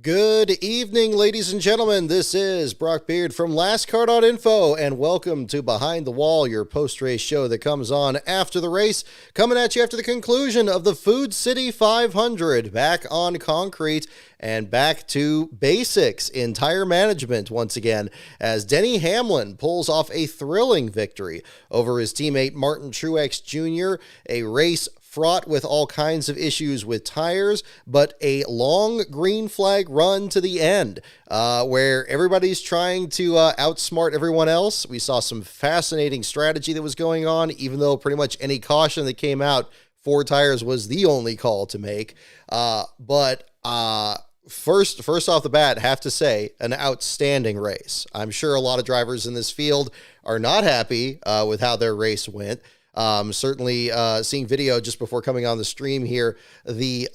Good evening, ladies and gentlemen. This is Brock Beard from LastCar.info, and welcome to Behind the Wall, your post-race show that comes on after the race, coming at you after the conclusion of the Food City 500, back on concrete and back to basics in tire management once again, as Denny Hamlin pulls off a thrilling victory over his teammate Martin Truex Jr., a race fraught with all kinds of issues with tires, but a long green flag run to the end, where everybody's trying to outsmart everyone else. We saw some fascinating strategy that was going on, even though pretty much any caution that came out, 4 tires was the only call to make. But first off the bat, have to say, an outstanding race. I'm sure a lot of drivers in this field are not happy with how their race went. Certainly seeing video just before coming on the stream here, the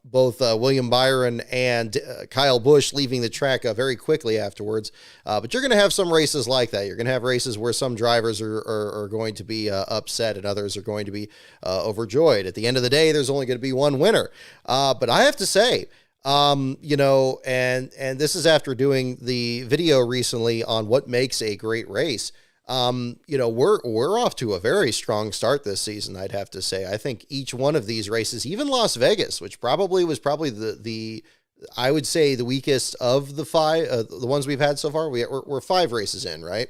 both William Byron and Kyle Busch leaving the track very quickly afterwards. But you're going to have some races like that. You're going to have races where some drivers are going to be upset and others are going to be overjoyed. At the end of the day, there's only going to be one winner. But I have to say, and this is after doing the video recently on what makes a great race. We're off to a very strong start this season, I'd have to say. I think each one of these races, even Las Vegas, which was the I would say the weakest of the 5, the ones we've had so far. We're 5 races in, right?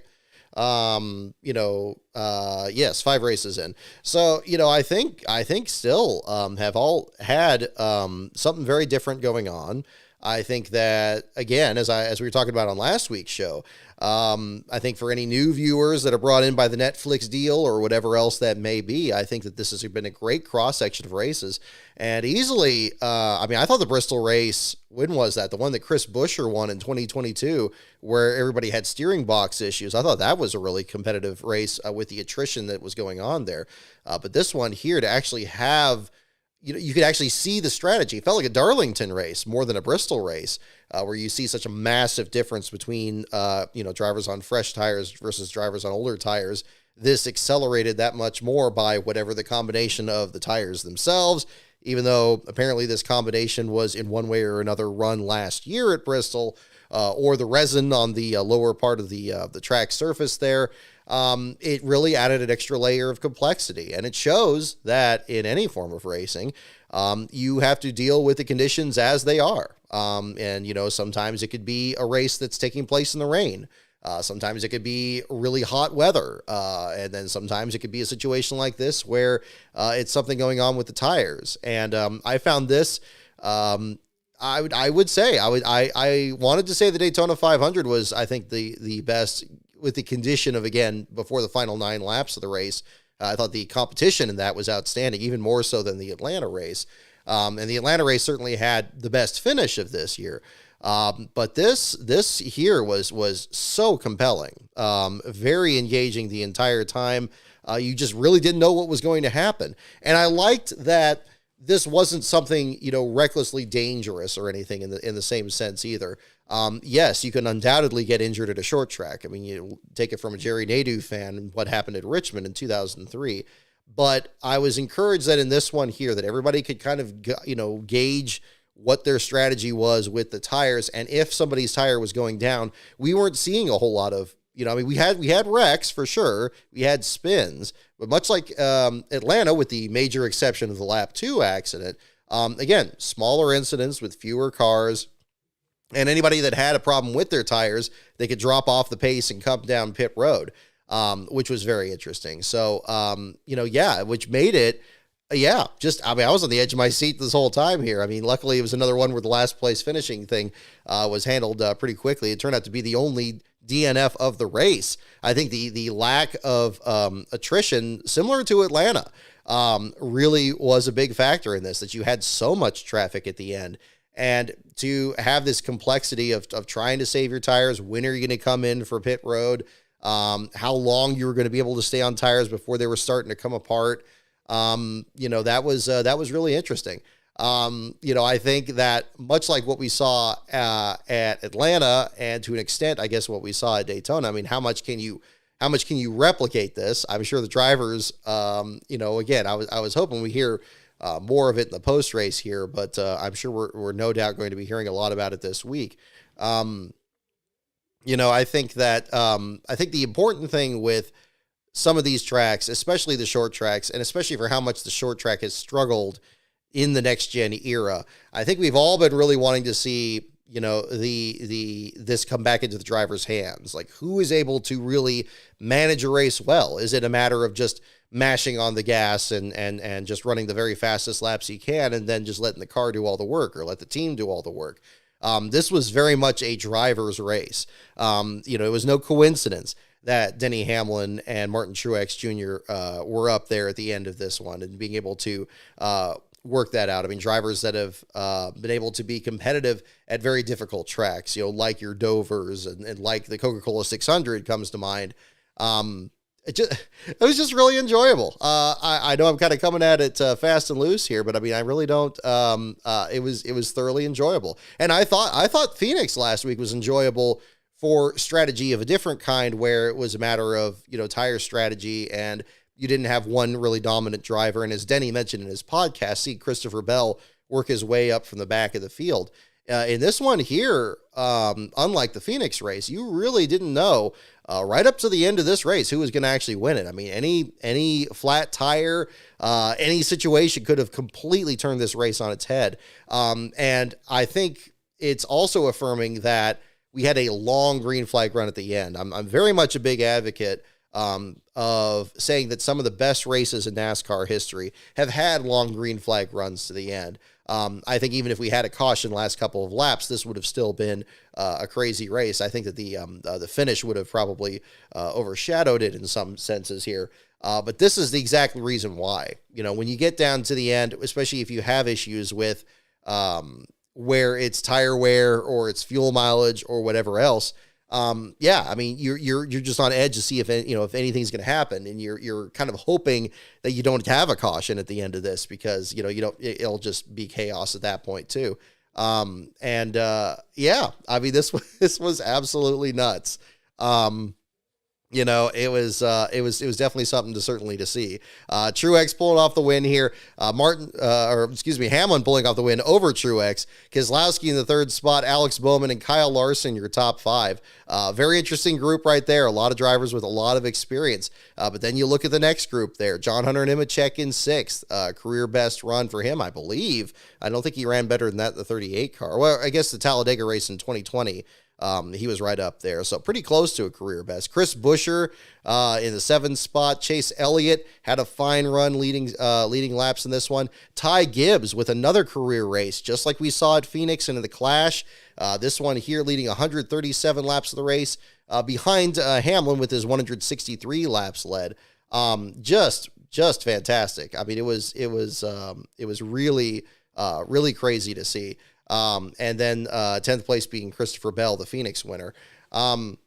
Yes, 5 races in. So, I think still, have all had, something very different going on. I think that, again, as we were talking about on last week's show, I think for any new viewers that are brought in by the Netflix deal or whatever else that may be, I think that this has been a great cross-section of races. And easily, I thought the Bristol race, when was that? The one that Chris Buescher won in 2022, where everybody had steering box issues. I thought that was a really competitive race with the attrition that was going on there. But this one here, to actually have, you could actually see the strategy. It felt like a Darlington race more than a Bristol race, where you see such a massive difference between, drivers on fresh tires versus drivers on older tires. This accelerated that much more by whatever the combination of the tires themselves, even though apparently this combination was in one way or another run last year at Bristol, or the resin on the lower part of the track surface there. It really added an extra layer of complexity, and it shows that in any form of racing, you have to deal with the conditions as they are. Sometimes it could be a race that's taking place in the rain. Sometimes it could be really hot weather. And then sometimes it could be a situation like this where it's something going on with the tires. And I found this, I wanted to say the Daytona 500 was, I think, the best with the condition of, again, before the final 9 laps of the race. I thought the competition in that was outstanding, even more so than the Atlanta race. And the Atlanta race certainly had the best finish of this year. But this here was so compelling, very engaging the entire time. You just really didn't know what was going to happen. And I liked that this wasn't something, recklessly dangerous or anything in the same sense either. Yes, you can undoubtedly get injured at a short track. I mean, you take it from a Jerry Nadeau fan and what happened at Richmond in 2003. But I was encouraged that in this one here, that everybody could kind of, gauge what their strategy was with the tires. And if somebody's tire was going down, we weren't seeing a whole lot of, we had wrecks for sure. We had spins, but much like Atlanta, with the major exception of the lap 2 accident, again, smaller incidents with fewer cars. And anybody that had a problem with their tires, they could drop off the pace and come down pit road, which was very interesting. So, which made it, I was on the edge of my seat this whole time here. I mean, luckily it was another one where the last place finishing thing was handled pretty quickly. It turned out to be the only DNF of the race. I think the lack of attrition, similar to Atlanta, really was a big factor in this, that you had so much traffic at the end. And to have this complexity of trying to save your tires, when are you going to come in for pit road, how long you were going to be able to stay on tires before they were starting to come apart, that was really interesting. I think that much like what we saw at Atlanta, and to an extent, I guess what we saw at Daytona, I mean, how much can you replicate this? I'm sure the drivers, again, I was hoping we hear more of it in the post race here, but I'm sure we're no doubt going to be hearing a lot about it this week. I think that I think the important thing with some of these tracks, especially the short tracks, and especially for how much the short track has struggled in the next gen era, I think we've all been really wanting to see, this come back into the driver's hands. Like, who is able to really manage a race well? Is it a matter of just mashing on the gas and just running the very fastest laps you can, and then just letting the car do all the work, or let the team do all the work? This was very much a driver's race. It was no coincidence that Denny Hamlin and Martin Truex Jr. Were up there at the end of this one, and being able to work that out. I mean, drivers that have been able to be competitive at very difficult tracks, like your Dovers and like the Coca-Cola 600 comes to mind. It was just really enjoyable. I know I'm kind of coming at it fast and loose here, but I mean, I really don't. It was thoroughly enjoyable, and I thought Phoenix last week was enjoyable for strategy of a different kind, where it was a matter of tire strategy, and you didn't have one really dominant driver. And as Denny mentioned in his podcast, see Christopher Bell work his way up from the back of the field. In this one here, unlike the Phoenix race, you really didn't know right up to the end of this race who was going to actually win it. I mean, any flat tire, any situation could have completely turned this race on its head. And I think it's also affirming that we had a long green flag run at the end. I'm very much a big advocate of saying that some of the best races in NASCAR history have had long green flag runs to the end. I think even if we had a caution last couple of laps, this would have still been a crazy race. I think that the finish would have probably overshadowed it in some senses here. But this is the exact reason why. When you get down to the end, especially if you have issues with where it's tire wear or it's fuel mileage or whatever else, I mean, you're just on edge to see if anything's going to happen, and you're kind of hoping that you don't have a caution at the end of this, because it'll just be chaos at that point too. I mean, this was absolutely nuts. It was definitely something to see. Truex pulling off the win here. Hamlin pulling off the win over Truex. Keselowski in the third spot. Alex Bowman and Kyle Larson, your top five. Very interesting group right there. A lot of drivers with a lot of experience. But then you look at the next group there. John Hunter Nemechek in sixth. Career best run for him, I believe. I don't think he ran better than that in the 38 car. Well, I guess the Talladega race in 2020. He was right up there, so pretty close to a career best. Chris Buescher in the seventh spot. Chase Elliott had a fine run leading laps in this one. Ty Gibbs with another career race, just like we saw at Phoenix and in the Clash. This one here leading 137 laps of the race, behind Hamlin with his 163 laps led. Just fantastic. I mean, it was really crazy to see. And then 10th place being Christopher Bell, the Phoenix winner. Obviously,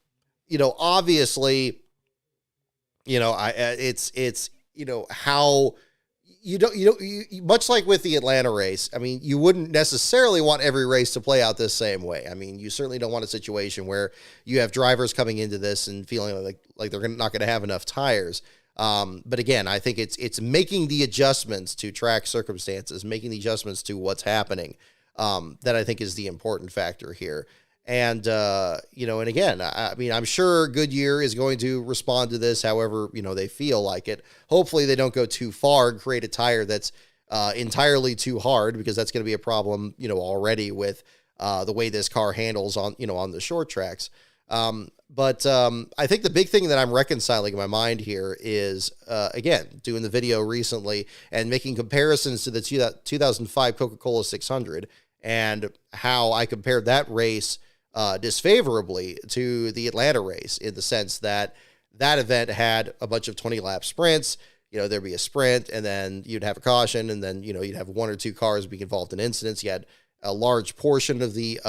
it's how you much like with the Atlanta race. I mean, you wouldn't necessarily want every race to play out this same way. I mean, you certainly don't want a situation where you have drivers coming into this and feeling like they're not going to have enough tires. But again, I think it's making the adjustments to track circumstances, making the adjustments to what's happening. That I think is the important factor here. And, and again, I mean, I'm sure Goodyear is going to respond to this however, they feel like it. Hopefully they don't go too far and create a tire that's entirely too hard, because that's going to be a problem, already with the way this car handles on the short tracks. But I think the big thing that I'm reconciling in my mind here is, again, doing the video recently and making comparisons to the 2005 Coca-Cola 600 and how I compared that race disfavorably to the Atlanta race, in the sense that event had a bunch of 20-lap sprints. There'd be a sprint, and then you'd have a caution, and then, you'd have one or two cars being involved in incidents. You had a large portion of the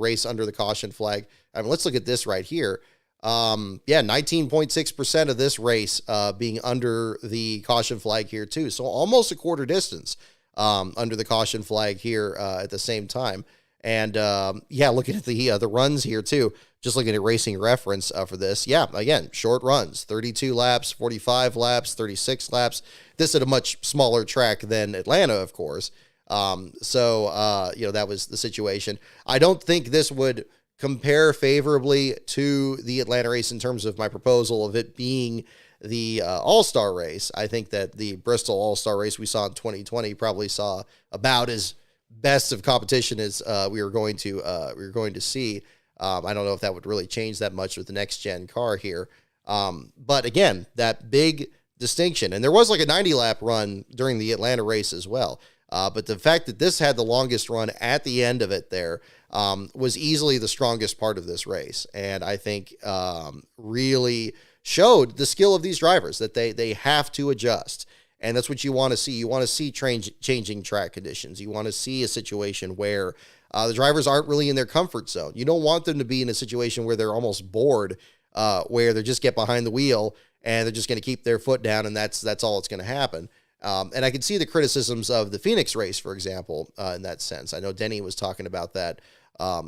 race under the caution flag. I mean, let's look at this right here. 19.6% of this race being under the caution flag here too. So almost a quarter distance under the caution flag here at the same time. And looking at the runs here too. just looking at Racing Reference for this, yeah, again, short runs, 32 laps, 45 laps, 36 laps. This at a much smaller track than Atlanta, of course. That was the situation. I don't think this would compare favorably to the Atlanta race in terms of my proposal of it being the All-Star race. I think that the Bristol All-Star race we saw in 2020 probably saw about as best of competition as we were going to see. I don't know if that would really change that much with the next gen car here. But again, that big distinction, and there was like a 90 lap run during the Atlanta race as well. But the fact that this had the longest run at the end of it there was easily the strongest part of this race. And I think really showed the skill of these drivers, that they have to adjust. And that's what you want to see. You want to see changing track conditions. You want to see a situation where the drivers aren't really in their comfort zone. You don't want them to be in a situation where they're almost bored, where they just get behind the wheel and they're just going to keep their foot down, and that's all that's going to happen. And I can see the criticisms of the Phoenix race, for example, in that sense. I know Denny was talking about that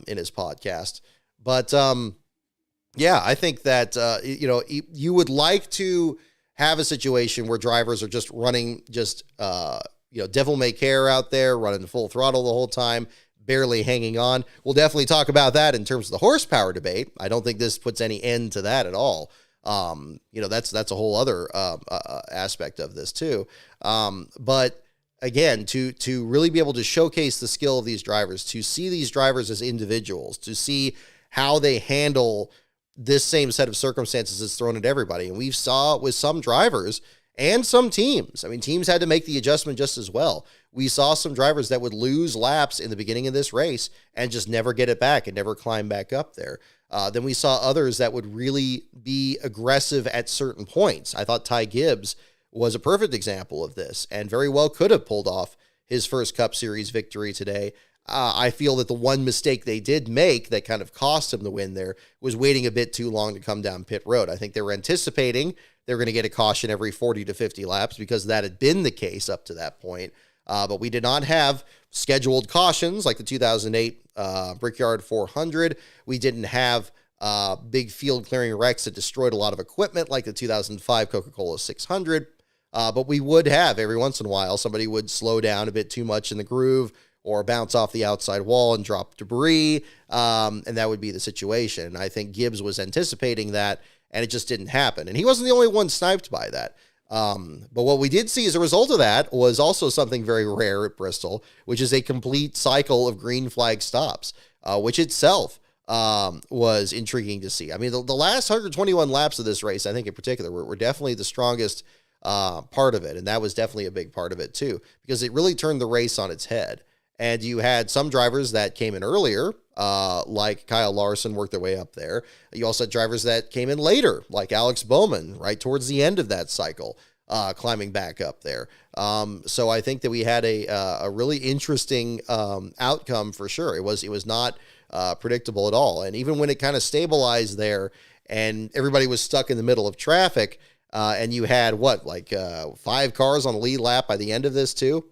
in his podcast. But, I think that, you would like to have a situation where drivers are just running devil may care out there, running full throttle the whole time, barely hanging on. We'll definitely talk about that in terms of the horsepower debate. I don't think this puts any end to that at all. That's a whole other aspect of this too. But again, to really be able to showcase the skill of these drivers, to see these drivers as individuals, to see how they handle this same set of circumstances that's thrown at everybody. And we saw with some drivers and some teams. I mean, teams had to make the adjustment just as well. We saw some drivers that would lose laps in the beginning of this race and just never get it back and never climb back up there. Then we saw others that would really be aggressive at certain points. I thought Ty Gibbs was a perfect example of this and very well could have pulled off his first Cup Series victory today. I feel that the one mistake they did make that kind of cost him the win there was waiting a bit too long to come down pit road. I think they were anticipating they were going to get a caution every 40 to 50 laps because that had been the case up to that point. But we did not have scheduled cautions like the 2008 Brickyard 400. We didn't have big field clearing wrecks that destroyed a lot of equipment like the 2005 Coca-Cola 600. But we would have every once in a while somebody would slow down a bit too much in the groove or bounce off the outside wall and drop debris, and that would be the situation. I think Gibbs was anticipating that, and it just didn't happen. And he wasn't the only one sniped by that. But what we did see as a result of that was also something very rare at Bristol, which is a complete cycle of green flag stops, which itself was intriguing to see. I mean, the last 121 laps of this race, I think in particular, were definitely the strongest part of it. And that was definitely a big part of it too, because it really turned the race on its head. And you had some drivers that came in earlier, like Kyle Larson worked their way up there. You also had drivers that came in later, like Alex Bowman, right towards the end of that cycle, climbing back up there. So I think that we had a really interesting outcome for sure. It was not predictable at all. And even when it kind of stabilized there and everybody was stuck in the middle of traffic, and you had 5 cars on the lead lap by the end of this too.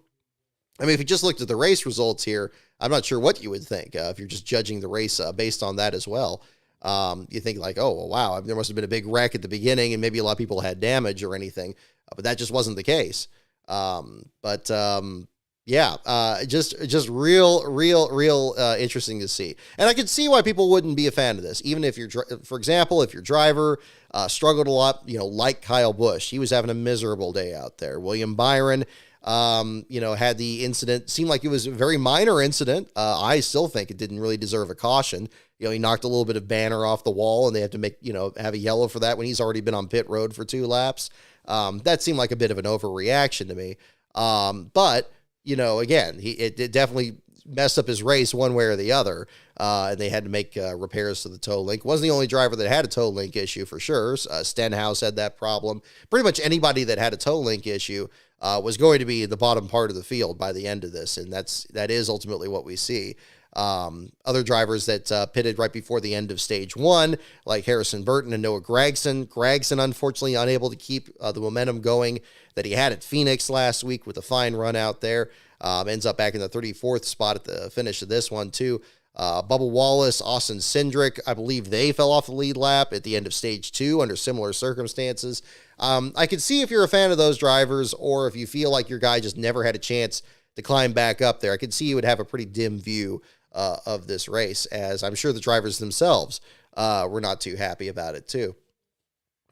I mean, if you just looked at the race results here, I'm not sure what you would think if you're just judging the race based on that as well. You think like, oh, well, wow, there must have been a big wreck at the beginning and maybe a lot of people had damage or anything, but that just wasn't the case. Just real interesting to see. And I could see why people wouldn't be a fan of this, even if for example, if your driver struggled a lot, like Kyle Busch, he was having a miserable day out there. William Byron, had the incident, seemed like it was a very minor incident. I still think it didn't really deserve a caution. He knocked a little bit of banner off the wall and they had to have a yellow for that when he's already been on pit road for 2 laps. That seemed like a bit of an overreaction to me. But again, it definitely messed up his race one way or the other. And they had to make repairs to the toe link. Wasn't the only driver that had a toe link issue for sure. Stenhouse had that problem. Pretty much anybody that had a toe link issue was going to be in the bottom part of the field by the end of this. And that is ultimately what we see. Other drivers that pitted right before the end of stage 1, like Harrison Burton and Noah Gragson, unfortunately unable to keep the momentum going that he had at Phoenix last week with a fine run out there. Ends up back in the 34th spot at the finish of this one too. Bubba Wallace, Austin Cindric, I believe they fell off the lead lap at the end of stage 2 under similar circumstances. I can see if you're a fan of those drivers, or if you feel like your guy just never had a chance to climb back up there, I could see you would have a pretty dim view of this race, as I'm sure the drivers themselves were not too happy about it too.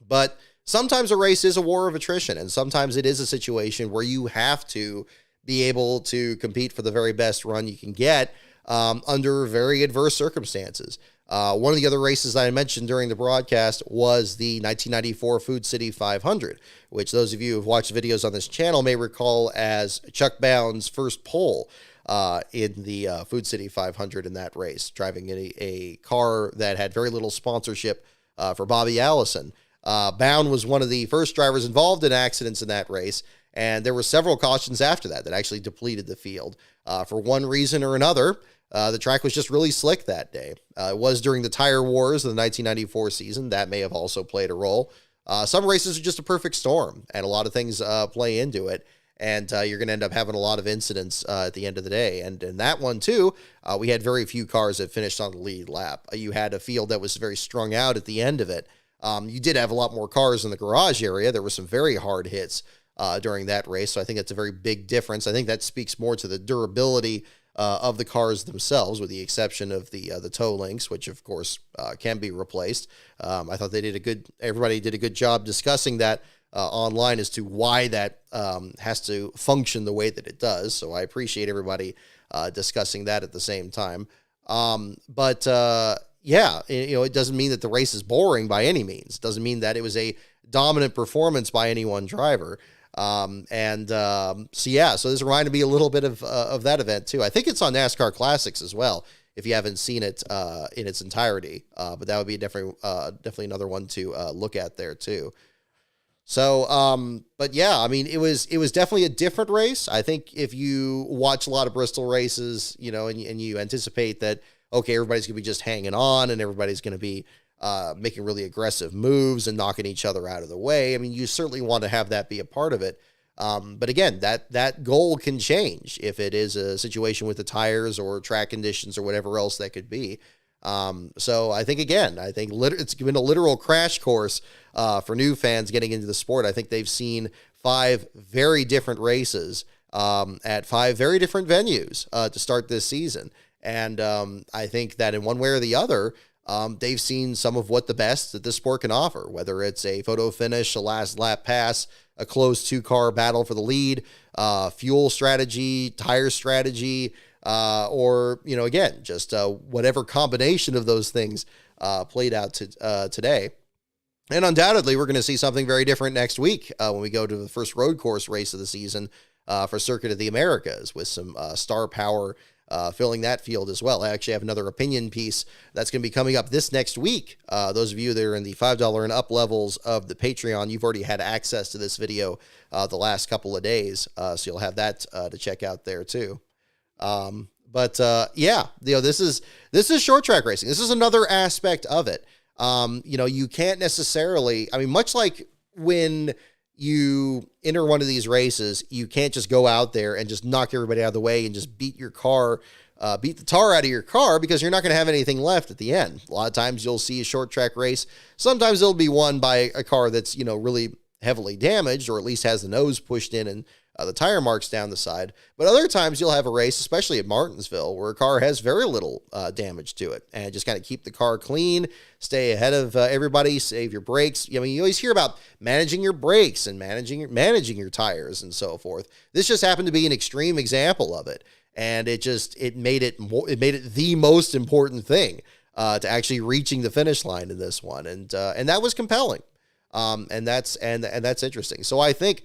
But sometimes a race is a war of attrition, and sometimes it is a situation where you have to be able to compete for the very best run you can get under very adverse circumstances. One of the other races that I mentioned during the broadcast was the 1994 Food City 500, which those of you who have watched videos on this channel may recall as Chuck Bound's first pole in the Food City 500 in that race, driving a car that had very little sponsorship for Bobby Allison. Bound was one of the first drivers involved in accidents in that race, and there were several cautions after that actually depleted the field. For one reason or another, the track was just really slick that day. It was during the tire wars of the 1994 season. That may have also played a role. Some races are just a perfect storm, and a lot of things play into it, and you're going to end up having a lot of incidents at the end of the day. And in that one, too, we had very few cars that finished on the lead lap. You had a field that was very strung out at the end of it. You did have a lot more cars in the garage area. There were some very hard hits during that race, so I think that's a very big difference. I think that speaks more to the durability of the cars themselves, with the exception of the toe links, which of course can be replaced. I thought everybody did a good job discussing that online as to why that has to function the way that it does. So I appreciate everybody discussing that at the same time. Yeah, it doesn't mean that the race is boring by any means. It doesn't mean that it was a dominant performance by any one driver. So this reminded me a little bit of that event too. I think it's on NASCAR Classics as well, if you haven't seen it in its entirety. But that would be definitely another one to look at there too. So, but yeah, I mean, it was definitely a different race. I think if you watch a lot of Bristol races, and you anticipate that, okay, everybody's gonna be just hanging on and everybody's gonna be making really aggressive moves and knocking each other out of the way. I mean, you certainly want to have that be a part of it. But again, that goal can change if it is a situation with the tires or track conditions or whatever else that could be. So I think it's been a literal crash course for new fans getting into the sport. I think they've seen 5 very different races at 5 very different venues to start this season. And I think that in one way or the other, they've seen some of what the best that this sport can offer, whether it's a photo finish, a last lap pass, a close 2-car battle for the lead, fuel strategy, tire strategy, or, again, just whatever combination of those things played out today. And undoubtedly, we're going to see something very different next week when we go to the first road course race of the season for Circuit of the Americas, with some star power filling that field as well. I actually have another opinion piece that's going to be coming up this next week. Those of you that are in the $5 and up levels of the Patreon, you've already had access to this video the last couple of days, so you'll have that to check out there too. This is short track racing. This is another aspect of it. You can't necessarily, much like when you enter one of these races, you can't just go out there and just knock everybody out of the way and just beat the tar out of your car, because you're not going to have anything left at the end. A lot of times you'll see a short track race. Sometimes it'll be won by a car that's, really heavily damaged, or at least has the nose pushed in and the tire marks down the side. But other times you'll have a race, especially at Martinsville, where a car has very little damage to it, and just kind of keep the car clean, stay ahead of everybody, save your brakes. You always hear about managing your brakes and managing your tires and so forth. This just happened to be an extreme example of it, and it made it the most important thing to actually reaching the finish line in this one, and that was compelling, and that's interesting. So I think,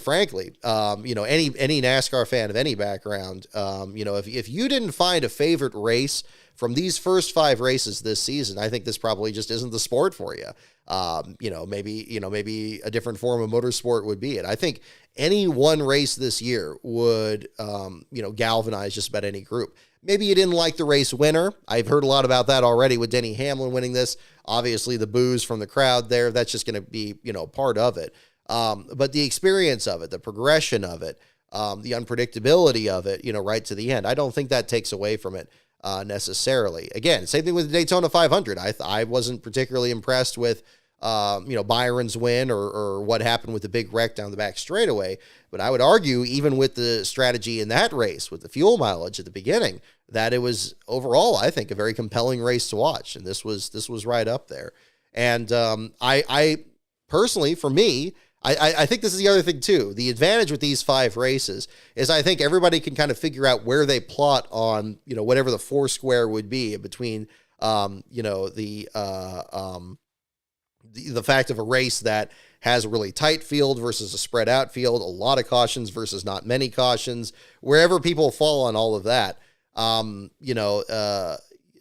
frankly, any NASCAR fan of any background, if you didn't find a favorite race from these first 5 races this season, I think this probably just isn't the sport for you. Maybe a different form of motorsport would be it. I think any one race this year would, galvanize just about any group. Maybe you didn't like the race winner. I've heard a lot about that already with Denny Hamlin winning this. Obviously, the boos from the crowd there, that's just going to be, part of it. But the experience of it, the progression of it, the unpredictability of it, right to the end, I don't think that takes away from it. necessarily. Again, same thing with the Daytona 500. I wasn't particularly impressed with Byron's win or what happened with the big wreck down the back straightaway. But I would argue, even with the strategy in that race, with the fuel mileage at the beginning, that it was overall, I think, a very compelling race to watch. And this was right up there. And I personally, for me, I think this is the other thing too. The advantage with these 5 races is I think everybody can kind of figure out where they plot on, whatever the four square would be between, the fact of a race that has a really tight field versus a spread out field, a lot of cautions versus not many cautions, wherever people fall on all of that.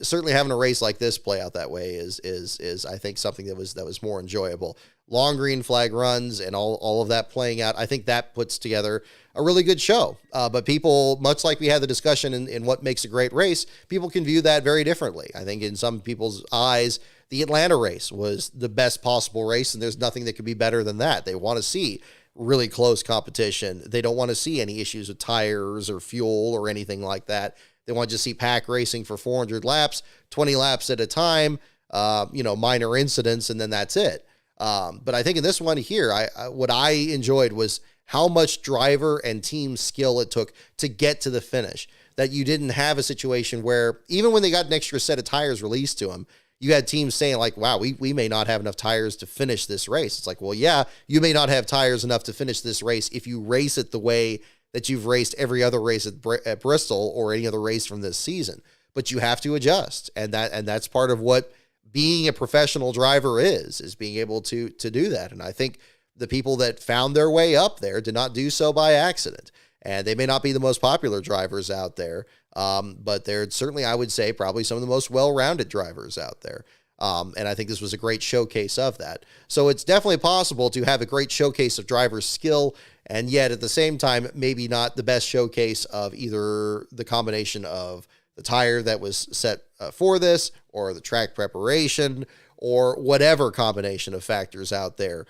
Certainly having a race like this play out that way is I think something that was more enjoyable. Long green flag runs and all of that playing out, I think that puts together a really good show. But people, much like we had the discussion in what makes a great race, people can view that very differently. I think in some people's eyes, the Atlanta race was the best possible race, and there's nothing that could be better than that. They want to see really close competition. They don't want to see any issues with tires or fuel or anything like that. They want to just see pack racing for 400 laps, 20 laps at a time, minor incidents, and then that's it. But I think in this one here, what I enjoyed was how much driver and team skill it took to get to the finish. That you didn't have a situation where, even when they got an extra set of tires released to them, you had teams saying like, wow, we may not have enough tires to finish this race. It's like, well, yeah, you may not have tires enough to finish this race if you race it the way that you've raced every other race at Bristol or any other race from this season. But you have to adjust. And that's part of what being a professional driver is being able to do that. And I think the people that found their way up there did not do so by accident. And they may not be the most popular drivers out there, but they're certainly, I would say, probably some of the most well-rounded drivers out there. And I think this was a great showcase of that. So it's definitely possible to have a great showcase of driver skill, and yet at the same time, maybe not the best showcase of either the combination of the tire that was set for this, or the track preparation, or whatever combination of factors out there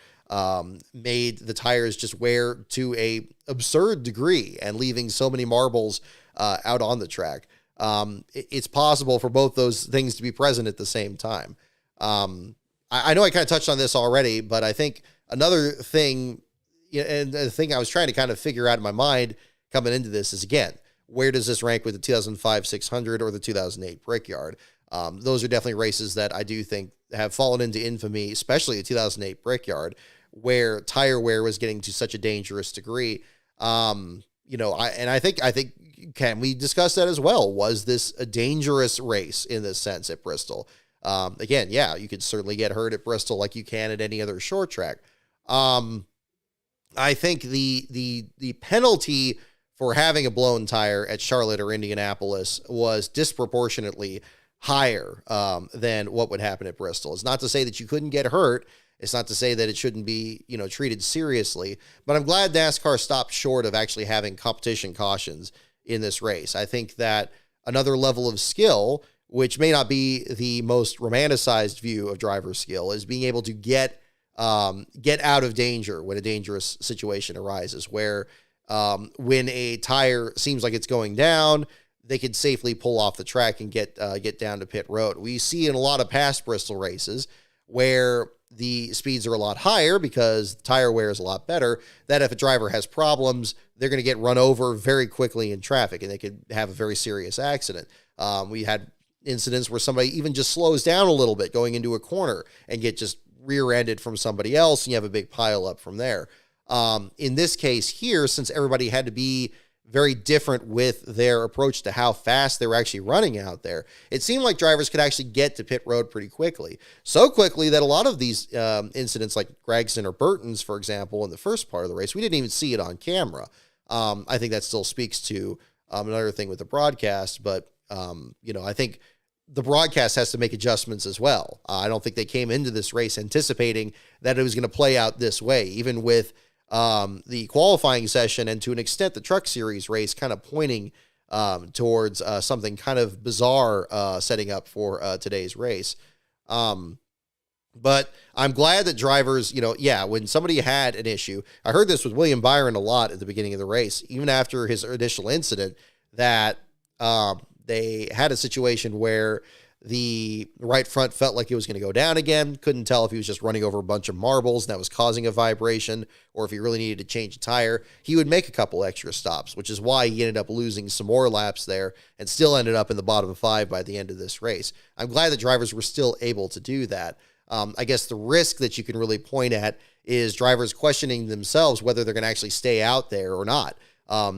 made the tires just wear to a absurd degree and leaving so many marbles out on the track. It's possible for both those things to be present at the same time. I know I kind of touched on this already, but I think another thing, and the thing I was trying to kind of figure out in my mind coming into this is, again, where does this rank with the 2005 600 or the 2008 Brickyard? Those are definitely races that I do think have fallen into infamy, especially the 2008 Brickyard, where tire wear was getting to such a dangerous degree. I think, can we discuss that as well? Was this a dangerous race in this sense at Bristol? Again, yeah, you could certainly get hurt at Bristol like you can at any other short track. I think the penalty for having a blown tire at Charlotte or Indianapolis was disproportionately higher than what would happen at Bristol. It's not to say that you couldn't get hurt. It's not to say that it shouldn't be, treated seriously, but I'm glad NASCAR stopped short of actually having competition cautions in this race. I think that another level of skill, which may not be the most romanticized view of driver skill, is being able to get out of danger when a dangerous situation arises, where when a tire seems like it's going down, they could safely pull off the track and get down to pit road. We see in a lot of past Bristol races where the speeds are a lot higher because tire wear is a lot better, that if a driver has problems, they're going to get run over very quickly in traffic and they could have a very serious accident. We had incidents where somebody even just slows down a little bit going into a corner and get just rear-ended from somebody else, and you have a big pile up from there. In this case here, since everybody had to be very different with their approach to how fast they were actually running out there, it seemed like drivers could actually get to pit road pretty quickly. So quickly that a lot of these incidents, like Gregson or Burton's, for example, in the first part of the race, we didn't even see it on camera. I think that still speaks to another thing with the broadcast, but I think the broadcast has to make adjustments as well. I don't think they came into this race anticipating that it was going to play out this way, even with the qualifying session and to an extent the Truck Series race kind of pointing towards something kind of bizarre setting up for today's race. But I'm glad that drivers, when somebody had an issue, I heard this with William Byron a lot at the beginning of the race, even after his initial incident, that they had a situation where the right front felt like it was going to go down again. Couldn't tell if he was just running over a bunch of marbles and that was causing a vibration, or if he really needed to change a tire. He would make a couple extra stops, which is why he ended up losing some more laps there and still ended up in the bottom 5 by the end of this race. I'm glad that drivers were still able to do that. I guess the risk that you can really point at is drivers questioning themselves whether they're going to actually stay out there or not.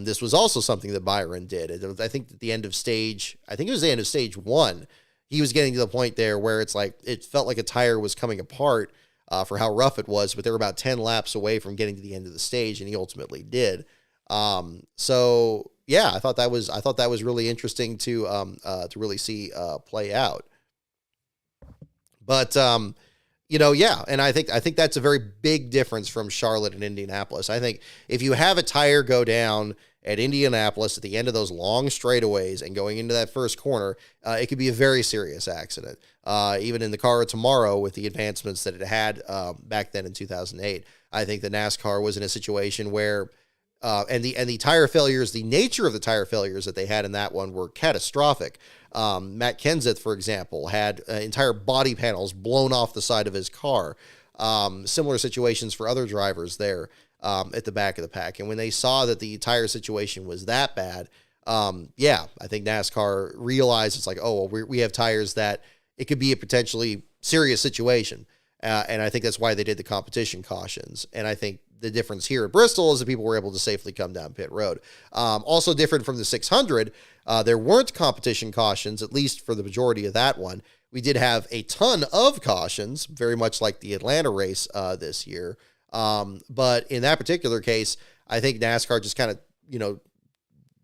This was also something that Byron did. I think at the end of stage 1, he was getting to the point there where it's like, it felt like a tire was coming apart for how rough it was, but they were about 10 laps away from getting to the end of the stage, and he ultimately did. So yeah, I thought that was really interesting to really see play out. But yeah, and I think that's a very big difference from Charlotte and Indianapolis. I think if you have a tire go down at Indianapolis at the end of those long straightaways and going into that first corner, it could be a very serious accident. Even in the car tomorrow with the advancements that it had back then in 2008, I think the NASCAR was in a situation where, and the tire failures, the nature of the tire failures that they had in that one were catastrophic. Matt Kenseth, for example, had entire body panels blown off the side of his car. Similar situations for other drivers there at the back of the pack. And when they saw that the tire situation was that bad, I think NASCAR realized it's like, oh, well, we have tires that it could be a potentially serious situation. And I think that's why they did the competition cautions. And I think the difference here at Bristol is that people were able to safely come down pit road. Also different from the 600, there weren't competition cautions, at least for the majority of that one. We did have a ton of cautions, very much like the Atlanta race this year. But in that particular case, I think NASCAR just kind of,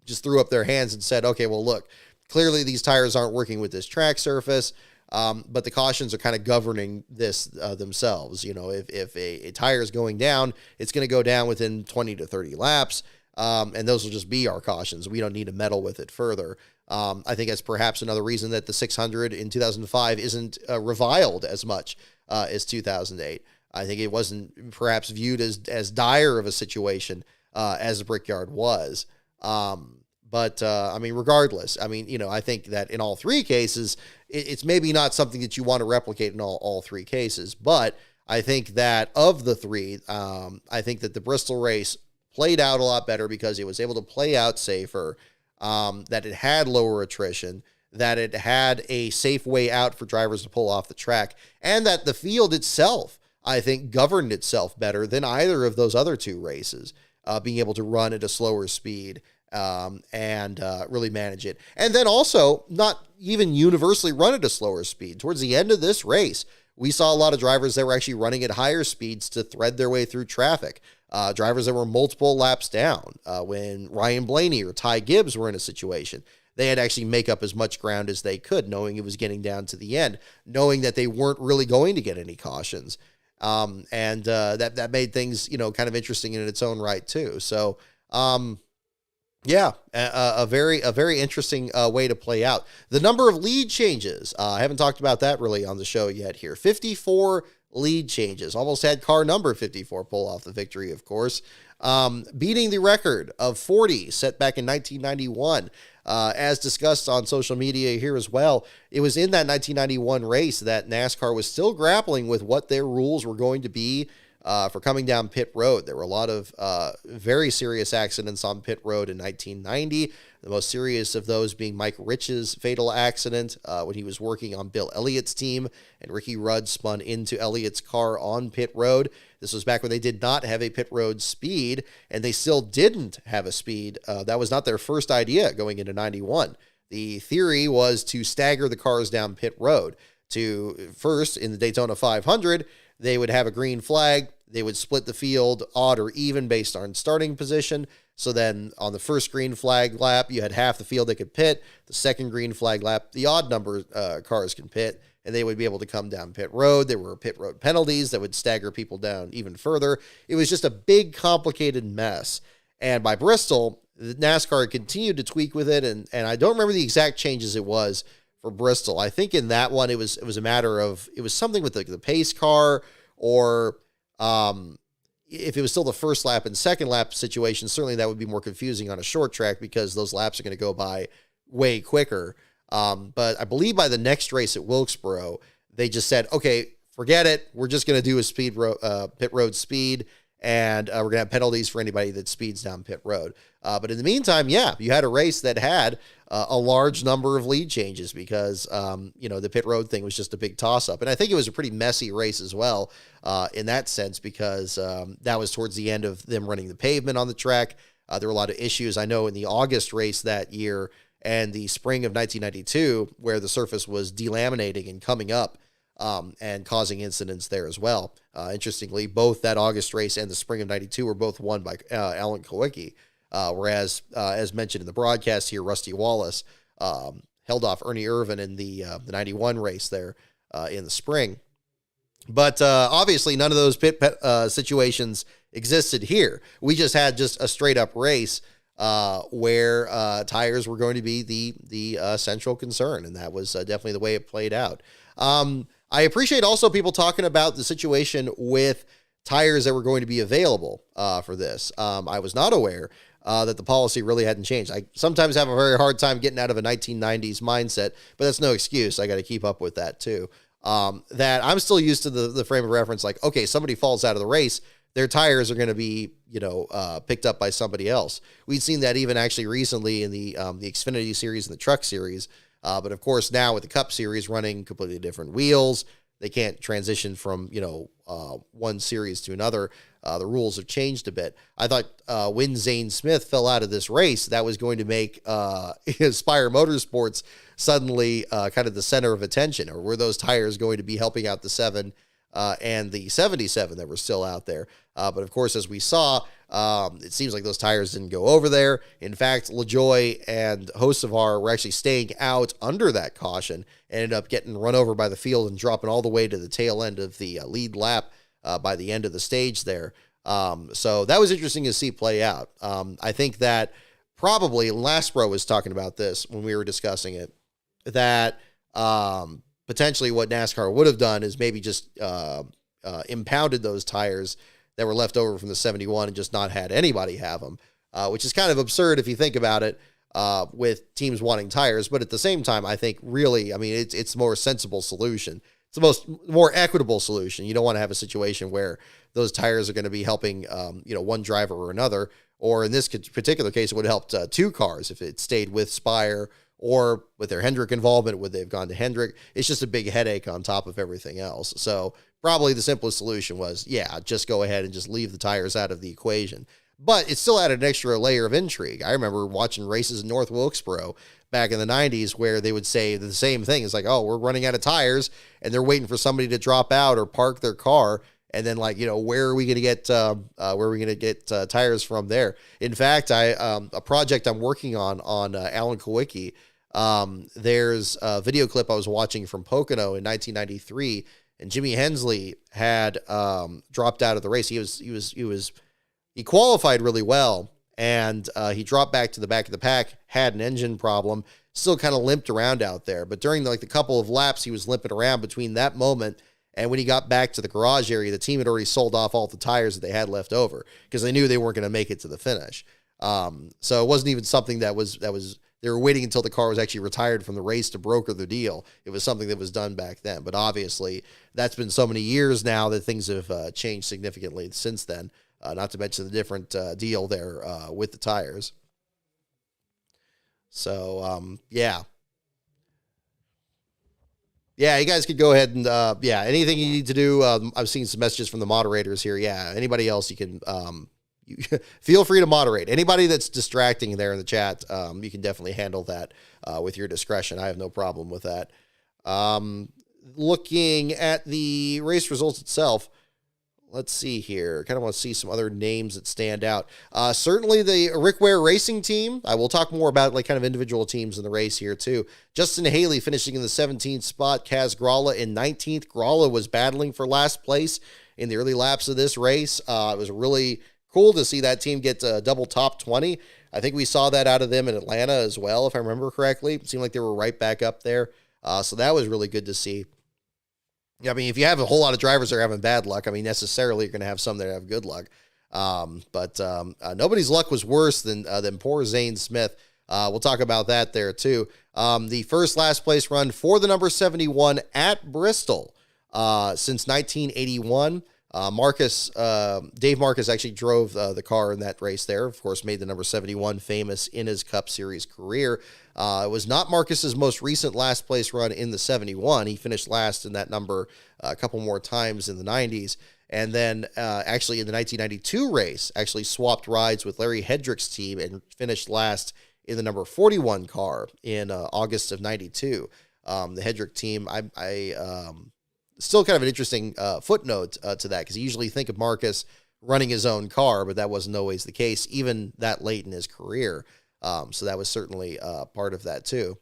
just threw up their hands and said, okay, well, look, clearly these tires aren't working with this track surface. But the cautions are kind of governing this themselves. If a tire is going down, it's going to go down within 20 to 30 laps. And those will just be our cautions. We don't need to meddle with it further. I think that's perhaps another reason that the 600 in 2005 isn't reviled as much as 2008. I think it wasn't perhaps viewed as dire of a situation as the Brickyard was. But regardless, I think that in all three cases, it's maybe not something that you want to replicate in all three cases. But I think that of the three, I think that the Bristol race played out a lot better because it was able to play out safer, that it had lower attrition, that it had a safe way out for drivers to pull off the track, and that the field itself, I think, governed itself better than either of those other two races, being able to run at a slower speed and really manage it. And then also not even universally run at a slower speed. Towards the end of this race, we saw a lot of drivers that were actually running at higher speeds to thread their way through traffic. Drivers that were multiple laps down. When Ryan Blaney or Ty Gibbs were in a situation, they had to actually make up as much ground as they could, knowing it was getting down to the end, knowing that they weren't really going to get any cautions. That made things, kind of interesting in its own right too. So, a very interesting way to play out. The number of lead changes, I haven't talked about that really on the show yet here. 54 lead changes. Almost had car number 54 pull off the victory, of course. Beating the record of 40 set back in 1991. As discussed on social media here as well, it was in that 1991 race that NASCAR was still grappling with what their rules were going to be for coming down pit road. There were a lot of very serious accidents on pit road in 1990. The most serious of those being Mike Rich's fatal accident when he was working on Bill Elliott's team and Ricky Rudd spun into Elliott's car on pit road. This was back when they did not have a pit road speed, and they still didn't have a speed. That was not their first idea going into 91. The theory was to stagger the cars down pit road. To first, in the Daytona 500, they would have a green flag. They would split the field odd or even based on starting position. So then on the first green flag lap, you had half the field that could pit. The second green flag lap, the odd number cars can pit, and they would be able to come down pit road. There were pit road penalties that would stagger people down even further. It was just a big, complicated mess. And by Bristol, the NASCAR continued to tweak with it, and I don't remember the exact changes it was for Bristol. I think in that one, it was a matter of, it was something with the pace car, or if it was still the first lap and second lap situation, certainly that would be more confusing on a short track because those laps are going to go by way quicker. But I believe by the next race at Wilkesboro, they just said, okay, forget it. We're just going to do a pit road speed, and we're going to have penalties for anybody that speeds down pit road. But in the meantime, yeah, you had a race that had a large number of lead changes because, the pit road thing was just a big toss-up. And I think it was a pretty messy race as well in that sense because that was towards the end of them running the pavement on the track. There were a lot of issues. I know in the August race that year and the spring of 1992 where the surface was delaminating and coming up and causing incidents there as well. Interestingly, both that August race and the spring of 92 were both won by Alan Kowicki. Whereas, as mentioned in the broadcast here, Rusty Wallace held off Ernie Irvin in the 91 race there in the spring. But obviously, none of those pit situations existed here. We just had just a straight-up race where tires were going to be the central concern, and that was definitely the way it played out. I appreciate also people talking about the situation with tires that were going to be available for this. I was not aware that the policy really hadn't changed. I sometimes have a very hard time getting out of a 1990s mindset, but that's no excuse. I got to keep up with that too. That I'm still used to the frame of reference, like, okay, somebody falls out of the race, their tires are going to be, picked up by somebody else. We've seen that even actually recently in the Xfinity series and the Truck series. But of course, now with the Cup series running completely different wheels, they can't transition from, one series to another. The rules have changed a bit. I thought when Zane Smith fell out of this race, that was going to make Spire Motorsports suddenly kind of the center of attention, or were those tires going to be helping out the 7 and the 77 that were still out there? But of course, as we saw, it seems like those tires didn't go over there. In fact, LaJoie and Hocevar were actually staying out under that caution and ended up getting run over by the field and dropping all the way to the tail end of the lead lap by the end of the stage there. So that was interesting to see play out. I think that probably, Lastbro was talking about this when we were discussing it, that potentially what NASCAR would have done is maybe just impounded those tires that were left over from the 71 and just not had anybody have them, which is kind of absurd if you think about it, with teams wanting tires. But at the same time, I think really, it's a more sensible solution. It's the more equitable solution. You don't want to have a situation where those tires are going to be helping, one driver or another, or in this particular case, it would have helped two cars if it stayed with Spire, or with their Hendrick involvement, would they have gone to Hendrick? It's just a big headache on top of everything else. So probably the simplest solution was, just go ahead and just leave the tires out of the equation. But it still added an extra layer of intrigue. I remember watching races in North Wilkesboro back in the 90s where they would say the same thing. It's like, oh, we're running out of tires, and they're waiting for somebody to drop out or park their car. And then, where are we going to get tires from there? In fact, a project I'm working on Alan Kowicki, there's a video clip I was watching from Pocono in 1993, and Jimmy Hensley had dropped out of the race. He qualified really well, and he dropped back to the back of the pack, had an engine problem, still kind of limped around out there. But during the couple of laps, he was limping around between that moment and when he got back to the garage area, the team had already sold off all the tires that they had left over because they knew they weren't going to make it to the finish. So it wasn't even something that was they were waiting until the car was actually retired from the race to broker the deal. It was something that was done back then. But obviously, that's been so many years now that things have changed significantly since then, not to mention the different deal there with the tires. So, Yeah, you guys could go ahead and, anything you need to do. I've seen some messages from the moderators here. Yeah, anybody else you can, feel free to moderate. Anybody that's distracting there in the chat, you can definitely handle that with your discretion. I have no problem with that. Looking at the race results itself, let's see here. Kind of want to see some other names that stand out. Certainly the Rick Ware Racing team. I will talk more about kind of individual teams in the race here too. Justin Haley finishing in the 17th spot. Kaz Gralla in 19th. Gralla was battling for last place in the early laps of this race. It was really cool to see that team get a double top 20. I think we saw that out of them in Atlanta as well, if I remember correctly. It seemed like they were right back up there. So that was really good to see. If you have a whole lot of drivers that are having bad luck, necessarily you're going to have some that have good luck. But nobody's luck was worse than poor Zane Smith. We'll talk about that there too. The first last place run for the number 71 at Bristol since 1981. Dave Marcus actually drove the car in that race there. Of course, made the number 71 famous in his Cup Series career. It was not Marcus's most recent last place run in the 71. He finished last in that number a couple more times in the 90s. And then actually in the 1992 race, actually swapped rides with Larry Hedrick's team and finished last in the number 41 car in August of 92. The Hedrick team, still kind of an interesting footnote to that, because you usually think of Marcus running his own car, but that wasn't always the case, even that late in his career. So that was certainly part of that too.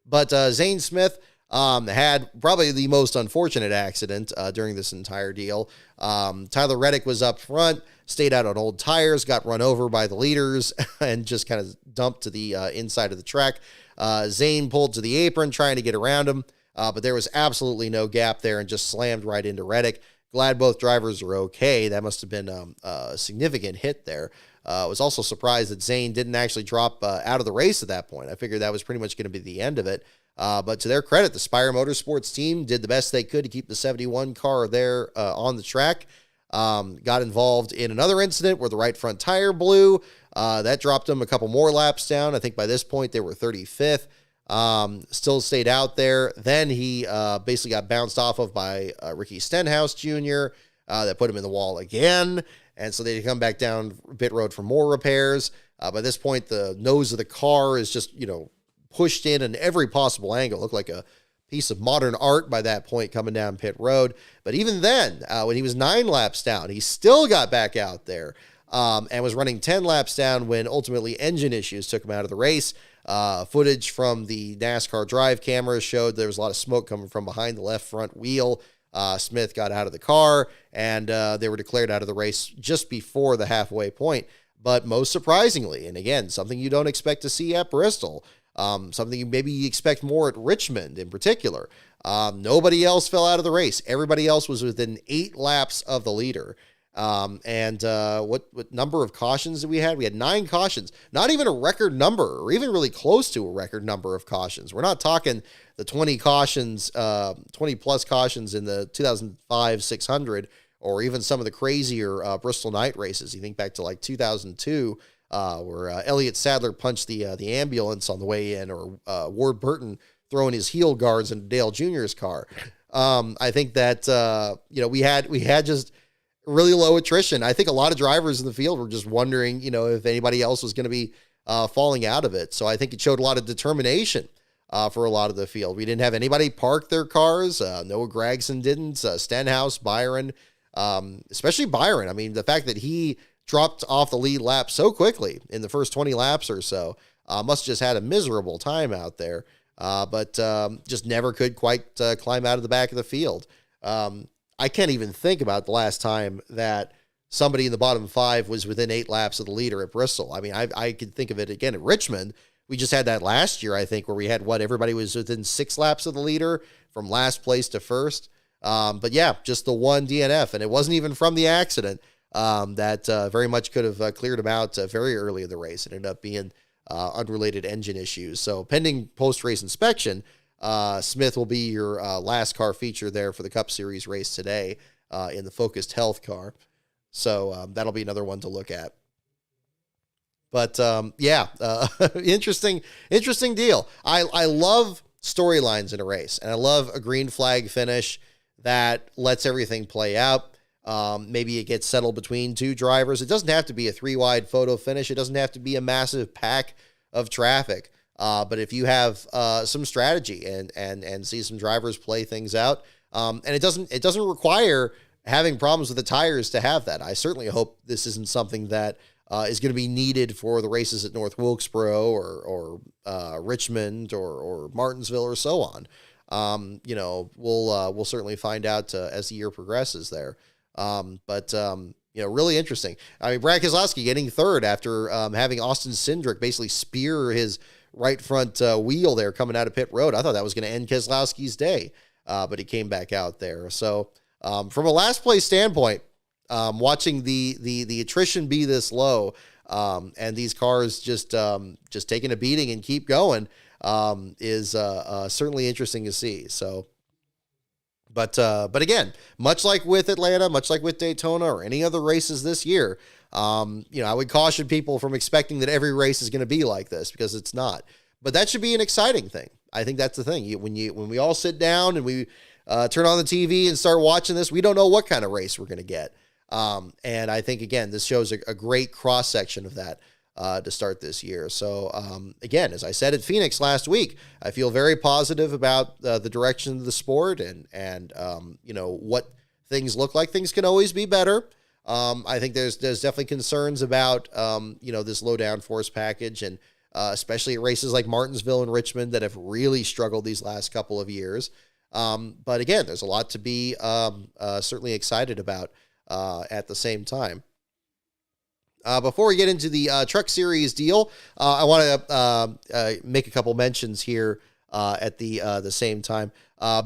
But Zane Smith had probably the most unfortunate accident during this entire deal. Tyler Reddick was up front, stayed out on old tires, got run over by the leaders, and just kind of dumped to the inside of the track. Zane pulled to the apron, trying to get around him. But there was absolutely no gap there and just slammed right into Reddick. Glad both drivers are okay. That must have been a significant hit there. I was also surprised that Zane didn't actually drop out of the race at that point. I figured that was pretty much going to be the end of it. But to their credit, the Spire Motorsports team did the best they could to keep the 71 car there on the track. Got involved in another incident where the right front tire blew. That dropped them a couple more laps down. I think by this point they were 35th. Still stayed out there. Then he basically got bounced off of by Ricky Stenhouse Jr. That put him in the wall again. And so they come back down pit road for more repairs. By this point, the nose of the car is just, pushed in every possible angle. Looked like a piece of modern art by that point coming down pit road. But even then, when he was 9 laps down, he still got back out there and was running 10 laps down when ultimately engine issues took him out of the race. Footage from the NASCAR drive cameras showed there was a lot of smoke coming from behind the left front wheel. Smith got out of the car, and they were declared out of the race just before the halfway point. But most surprisingly, and again, something you don't expect to see at Bristol, something you maybe expect more at Richmond in particular, nobody else fell out of the race. Everybody else was within 8 laps of the leader. What number of cautions did we have? We had 9 cautions, not even a record number, or even really close to a record number of cautions. We're not talking the 20 cautions, 20 plus cautions in the 2005 600, or even some of the crazier Bristol night races. You think back to like 2002, where Elliott Sadler punched the ambulance on the way in, or Ward Burton throwing his heel guards into Dale Jr.'s car. I think that we had just really low attrition. I think a lot of drivers in the field were just wondering, if anybody else was going to be falling out of it. So I think it showed a lot of determination for a lot of the field. We didn't have anybody park their cars. Noah Gragson didn't. Stenhouse, Byron, especially Byron. I mean, the fact that he dropped off the lead lap so quickly in the first 20 laps or so must just had a miserable time out there. But just never could quite climb out of the back of the field. I can't even think about the last time that somebody in the bottom 5 was within 8 laps of the leader at Bristol. I mean, I could think of it again at Richmond. We just had that last year, I think, where we had everybody was within 6 laps of the leader from last place to first. But yeah, just the one DNF, and it wasn't even from the accident that very much could have cleared him out very early in the race. It ended up being unrelated engine issues. So pending post-race inspection, Smith will be your last car feature there for the Cup Series race today in the Focused Health car. So that'll be another one to look at. But interesting deal. I love storylines in a race, and I love a green flag finish that lets everything play out. Maybe it gets settled between 2 drivers. It doesn't have to be a 3-wide photo finish. It doesn't have to be a massive pack of traffic. But if you have some strategy and see some drivers play things out, and it doesn't require having problems with the tires to have that. I certainly hope this isn't something that is going to be needed for the races at North Wilkesboro or Richmond or Martinsville or so on. We'll certainly find out as the year progresses there. Really interesting. I mean, Brad Keselowski getting third after having Austin Cindric basically spear his right front wheel there coming out of pit road. I thought that was going to end Keselowski's day, but he came back out there. So from a last place standpoint, watching the attrition be this low, And these cars just taking a beating and keep going is certainly interesting to see. So, but again, much like with Atlanta, much like with Daytona or any other races this year, I would caution people from expecting that every race is going to be like this, because it's not. But that should be an exciting thing. I think that's the thing. When we all sit down and we turn on the TV and start watching this, we don't know what kind of race we're going to get. And I think, again, this shows a great cross section of that to start this year. So, again, as I said at Phoenix last week, I feel very positive about the direction of the sport and what things look like. Things can always be better. I think there's definitely concerns about, this low downforce package, and especially at races like Martinsville and Richmond that have really struggled these last couple of years. But again, there's a lot to be certainly excited about at the same time. Before we get into the Truck Series deal, I want to make a couple mentions here at the same time.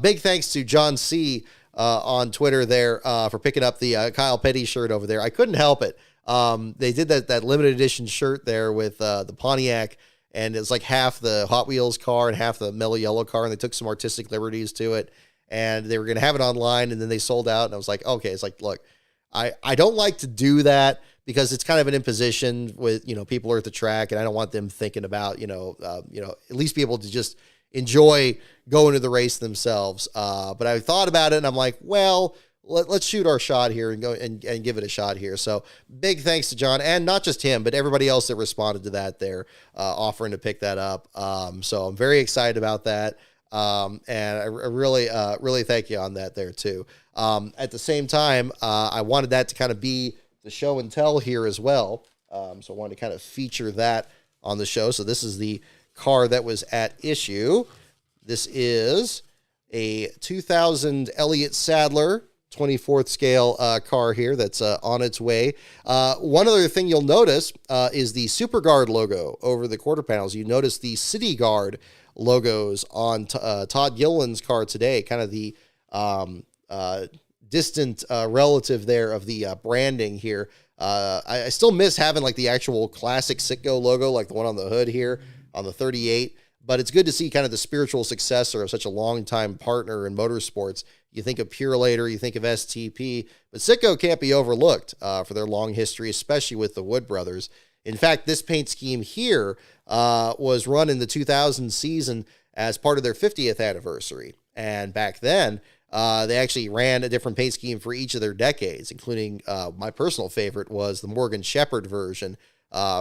Big thanks to John C. On Twitter there for picking up the Kyle Petty shirt over there. I couldn't help it. They did that limited edition shirt there with the Pontiac, and it's like half the Hot Wheels car and half the Mellow Yellow car, and they took some artistic liberties to it, and they were going to have it online, and then they sold out, and I was like, okay, it's like, look, I don't like to do that because it's kind of an imposition with, people are at the track, and I don't want them thinking about, at least be able to just enjoy going to the race themselves. But I thought about it, and I'm like, well, let's shoot our shot here and go and give it a shot here. So big thanks to John, and not just him, but everybody else that responded to that there, offering to pick that up. So I'm very excited about that. And I really thank you on that there too. At the same time, I wanted that to kind of be the show and tell here as well. So I wanted to kind of feature that on the show. So this is the car that was at issue. This is a 2000 Elliott Sadler 24th scale car here that's on its way. One other thing you'll notice is the SuperGuard logo over the quarter panels. You notice the City Guard logos on Todd Gilliland's car today, kind of the distant relative there of the branding here. I still miss having like the actual classic Citgo logo, like the one on the hood here on the 38, but it's good to see kind of the spiritual successor of such a long-time partner in motorsports. You think of Purelator, you think of STP, but Citgo can't be overlooked for their long history, especially with the Wood brothers. In fact, this paint scheme here was run in the 2000 season as part of their 50th anniversary. And back then, they actually ran a different paint scheme for each of their decades, including my personal favorite was the Morgan Shepherd version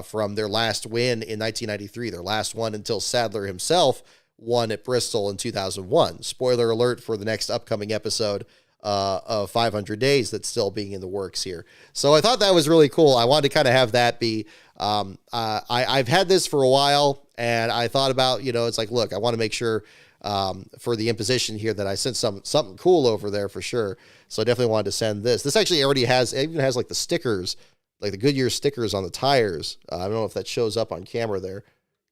from their last win in 1993, their last one until Sadler himself won at Bristol in 2001. Spoiler alert for the next upcoming episode of 500 Days that's still being in the works here. So I thought that was really cool. I wanted to kind of have that be, I've had this for a while, and I thought about, it's like, look, I want to make sure for the imposition here that I sent something cool over there for sure. So I definitely wanted to send this. This actually already even has like the stickers, like the Goodyear stickers on the tires. I don't know if that shows up on camera there.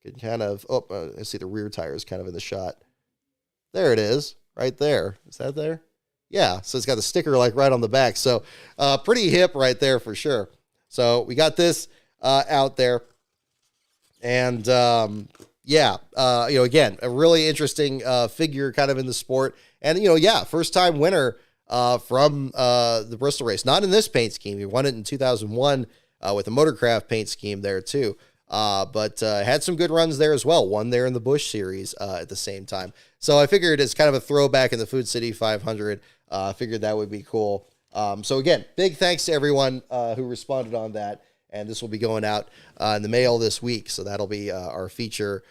You can kind of, I see the rear tires kind of in the shot. There it is, right there. Is that there? Yeah, so it's got the sticker like right on the back. So pretty hip right there for sure. So we got this out there. And again, a really interesting figure kind of in the sport. And, first time winner from the Bristol race. Not in this paint scheme. He won it in 2001 with a Motorcraft paint scheme there too. But had some good runs there as well. Won there in the Busch Series at the same time. So I figured as kind of a throwback in the Food City 500, figured that would be cool. So again, big thanks to everyone who responded on that. And this will be going out in the mail this week. So that'll be our feature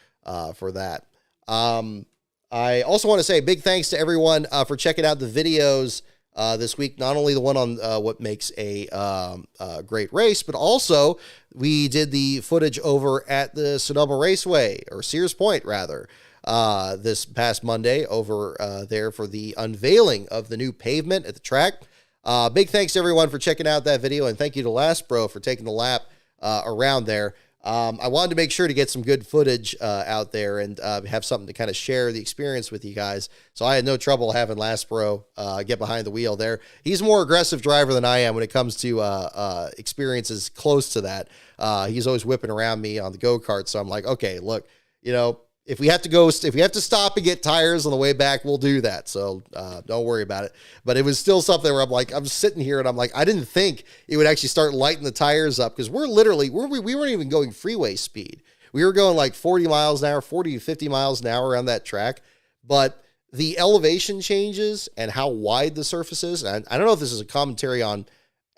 for that. I also want to say big thanks to everyone for checking out the videos this week. Not only the one on what makes a great race, but also we did the footage over at the Sonoma Raceway, or Sears Point rather, this past Monday over there for the unveiling of the new pavement at the track. Big thanks to everyone for checking out that video, and thank you to Last Bro for taking the lap around there. I wanted to make sure to get some good footage out there and have something to kind of share the experience with you guys. So I had no trouble having Laspro get behind the wheel there. He's a more aggressive driver than I am when it comes to experiences close to that. He's always whipping around me on the go-kart. So I'm like, okay, look, if we have to stop and get tires on the way back, we'll do that. So don't worry about it. But it was still something where I'm sitting here and I'm like, I didn't think it would actually start lighting the tires up, because we weren't even going freeway speed. We were going like 40 miles an hour, 40 to 50 miles an hour around that track. But the elevation changes and how wide the surface is, and I don't know if this is a commentary on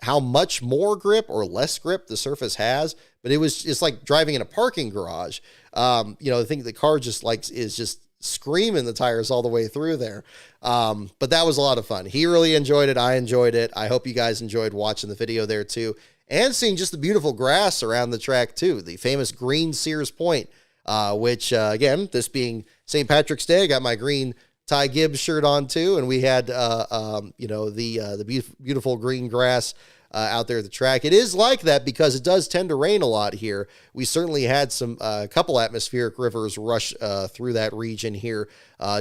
how much more grip or less grip the surface has, but it's like driving in a parking garage. I think the car is just screaming the tires all the way through there. But that was a lot of fun. He really enjoyed it. I enjoyed it. I hope you guys enjoyed watching the video there too, and seeing just the beautiful grass around the track too. The famous green Sears Point, which again, this being St. Patrick's Day, I got my green Ty Gibbs shirt on too, and we had the beautiful green grass out there at the track. It is like that because it does tend to rain a lot here. We certainly had a couple atmospheric rivers rush through that region here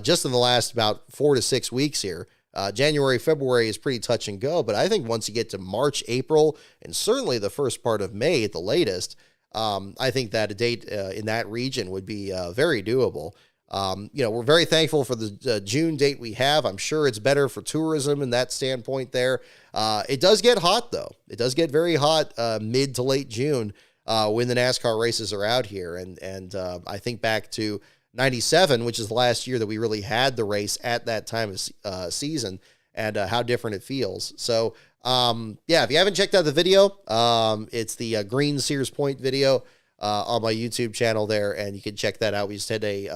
just in the last about 4 to 6 weeks here. January, February is pretty touch and go, but I think once you get to March, April, and certainly the first part of May at the latest, I think that a date in that region would be very doable. We're very thankful for the June date we have. I'm sure it's better for tourism in that standpoint there. It does get hot, though. It does get very hot mid to late June when the NASCAR races are out here. And I think back to 97, which is the last year that we really had the race at that time of season, and how different it feels. So, if you haven't checked out the video, it's the Green Sears Point video on my YouTube channel there, and you can check that out. We just had a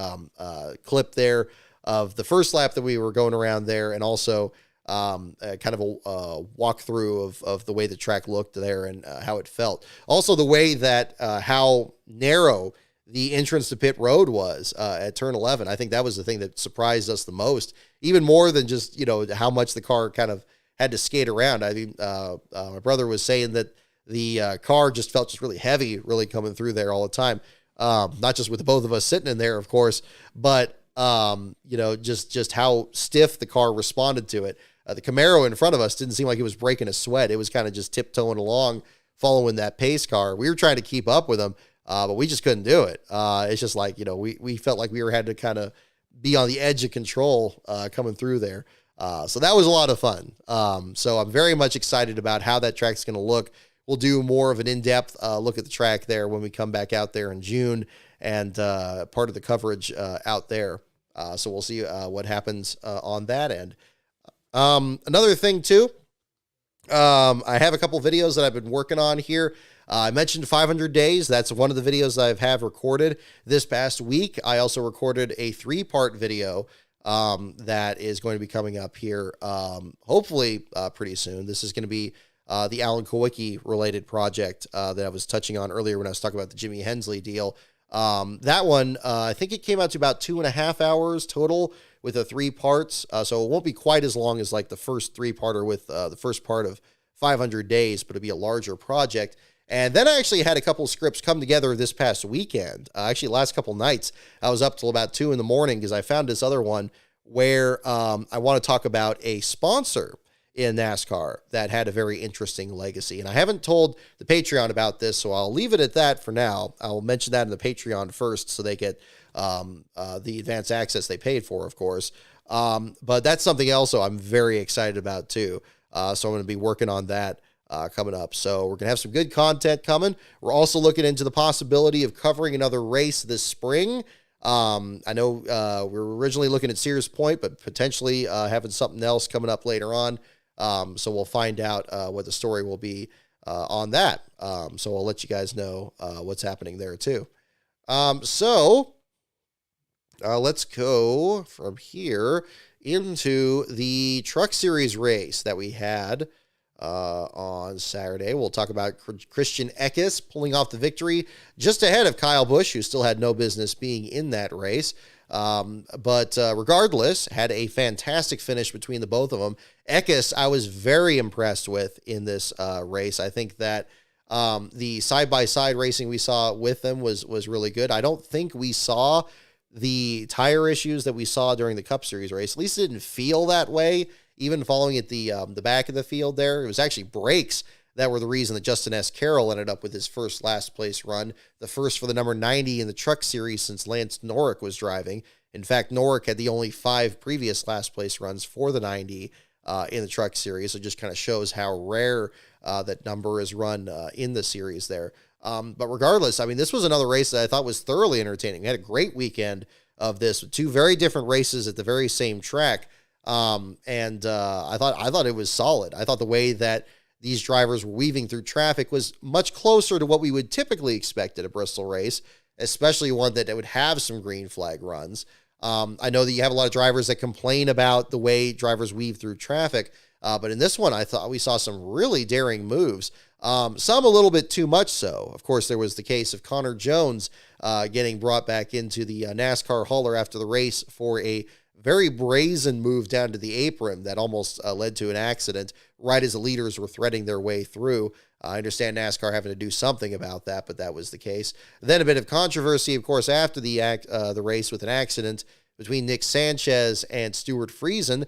clip there of the first lap that we were going around there, and also kind of a walkthrough of the way the track looked there and how it felt. Also, the way that how narrow the entrance to pit road was at turn 11. I think that was the thing that surprised us the most, even more than just how much the car kind of had to skate around. I mean, my brother was saying that the car just felt just really heavy, really coming through there all the time. Not just with the both of us sitting in there, of course, but just how stiff the car responded to it. The Camaro in front of us didn't seem like it was breaking a sweat. It was kind of just tiptoeing along, following that pace car. We were trying to keep up with them, but we just couldn't do it. It's just like, we felt like we had to kind of be on the edge of control coming through there. So that was a lot of fun. So I'm very much excited about how that track's going to look. We'll do more of an in-depth look at the track there when we come back out there in June, and part of the coverage out there. So we'll see what happens on that end. Another thing too, I have a couple videos that I've been working on here. I mentioned 500 days. That's one of the videos that I've recorded this past week. I also recorded a 3-part video that is going to be coming up here, hopefully pretty soon. This is going to be the Alan Kowicki related project that I was touching on earlier when I was talking about the Jimmy Hensley deal. That one, I think it came out to about 2.5 hours total with the 3 parts. So it won't be quite as long as like the first 3-parter with the first part of 500 days, but it'll be a larger project. And then I actually had a couple of scripts come together this past weekend. Actually, last couple nights, I was up till about 2 in the morning because I found this other one where I want to talk about a sponsor in NASCAR that had a very interesting legacy. And I haven't told the Patreon about this, so I'll leave it at that for now. I'll mention that in the Patreon first so they get the advanced access they paid for, of course. But that's something else I'm very excited about too. So I'm going to be working on that coming up. So we're going to have some good content coming. We're also looking into the possibility of covering another race this spring. I know we were originally looking at Sears Point, but potentially having something else coming up later on. So we'll find out what the story will be on that. So I'll let you guys know what's happening there too. So let's go from here into the Truck Series race that we had on Saturday. We'll talk about Christian Eckes pulling off the victory just ahead of Kyle Busch, who still had no business being in that race. But regardless, had a fantastic finish between the both of them. Eckes, I was very impressed with in this race. I think that The side-by-side racing we saw with them was really good. I don't think we saw the tire issues that we saw during the Cup Series race. At least it didn't feel that way, even following at the back of the field there. It was actually brakes that were the reason that Justin S. Carroll ended up with his first last place run, the first for the number 90 in the Truck Series since Lance Norrick was driving. In fact, Norrick had the only 5 previous last place runs for the 90 in the Truck Series. So it just kind of shows how rare that number is run in the series there. But regardless, I mean, this was another race that I thought was thoroughly entertaining. We had a great weekend of this with 2 very different races at the very same track. I thought it was solid. I thought the way that these drivers were weaving through traffic was much closer to what we would typically expect at a Bristol race, especially one that would have some green flag runs. I know that you have a lot of drivers that complain about the way drivers weave through traffic, but in this one, I thought we saw some really daring moves, some a little bit too much so. Of course, there was the case of Connor Jones getting brought back into the NASCAR hauler after the race for a very brazen move down to the apron that almost led to an accident right as the leaders were threading their way through. I understand NASCAR having to do something about that, but that was the case. Then a bit of controversy, of course, after the race with an accident between Nick Sanchez and Stuart Friesen.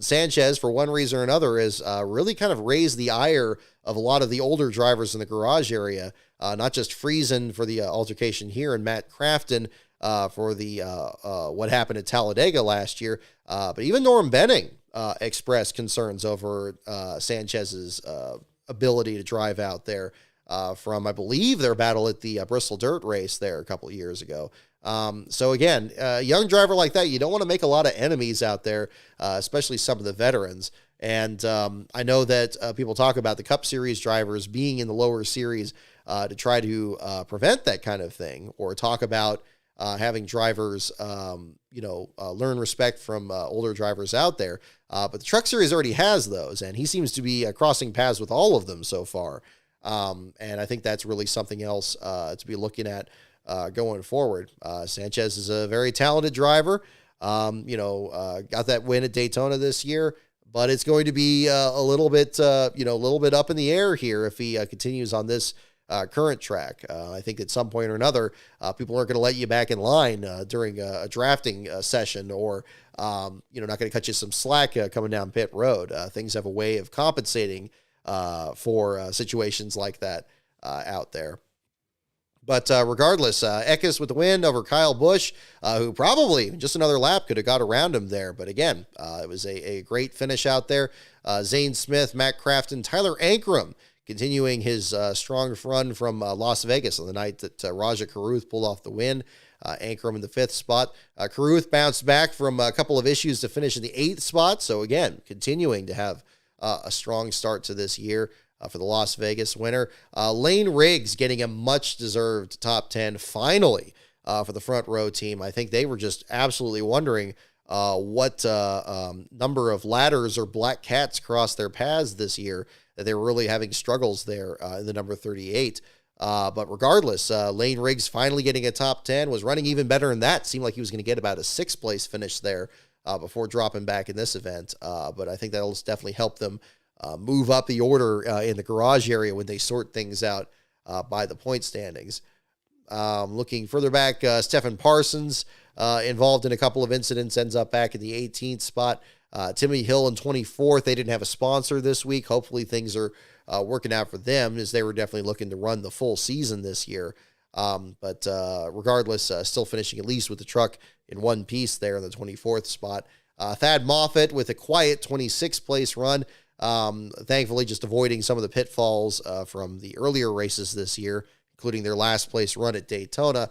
Sanchez, for one reason or another, has really kind of raised the ire of a lot of the older drivers in the garage area, not just Friesen for the altercation here and Matt Crafton for the what happened at Talladega last year, but even Norm Benning expressed concerns over Sanchez's ability to drive out there from, I believe, their battle at the Bristol Dirt race there a couple of years ago. So again, a young driver like that, you don't want to make a lot of enemies out there, especially some of the veterans. And I know that people talk about the Cup Series drivers being in the lower series to try to prevent that kind of thing, or talk about having drivers, learn respect from older drivers out there. But the Truck Series already has those, and he seems to be crossing paths with all of them so far. And I think that's really something else to be looking at going forward. Sanchez is a very talented driver. Got that win at Daytona this year, but it's going to be a little bit up in the air here if he continues on this current track. I think at some point or another, people aren't going to let you back in line during a drafting session, or not going to cut you some slack coming down pit road. Things have a way of compensating for situations like that out there. But regardless, Eckes with the win over Kyle Busch, who probably just another lap could have got around him there. But again, it was a great finish out there. Zane Smith, Matt Crafton, Tyler Ankrum continuing his strong run from Las Vegas on the night that Rajah Caruth pulled off the win. Ankrum in the 5th spot. Caruth bounced back from a couple of issues to finish in the 8th spot. So again, continuing to have a strong start to this year for the Las Vegas winner. Lane Riggs getting a much-deserved top 10 finally for the front row team. I think they were just absolutely wondering what number of ladders or black cats crossed their paths this year, that they were really having struggles there in the number 38. But regardless, Lane Riggs finally getting a top 10, was running even better than that. Seemed like he was going to get about a 6th place finish there before dropping back in this event. But I think that'll definitely help them move up the order in the garage area when they sort things out by the point standings. Looking further back, Stephen Parsons, involved in a couple of incidents, ends up back in the 18th spot. Timmy Hill in 24th. They didn't have a sponsor this week. Hopefully things are working out for them, as they were definitely looking to run the full season this year. But regardless, still finishing at least with the truck in one piece there in the 24th spot. Thad Moffitt with a quiet 26th place run. Thankfully, just avoiding some of the pitfalls from the earlier races this year, including their last place run at Daytona.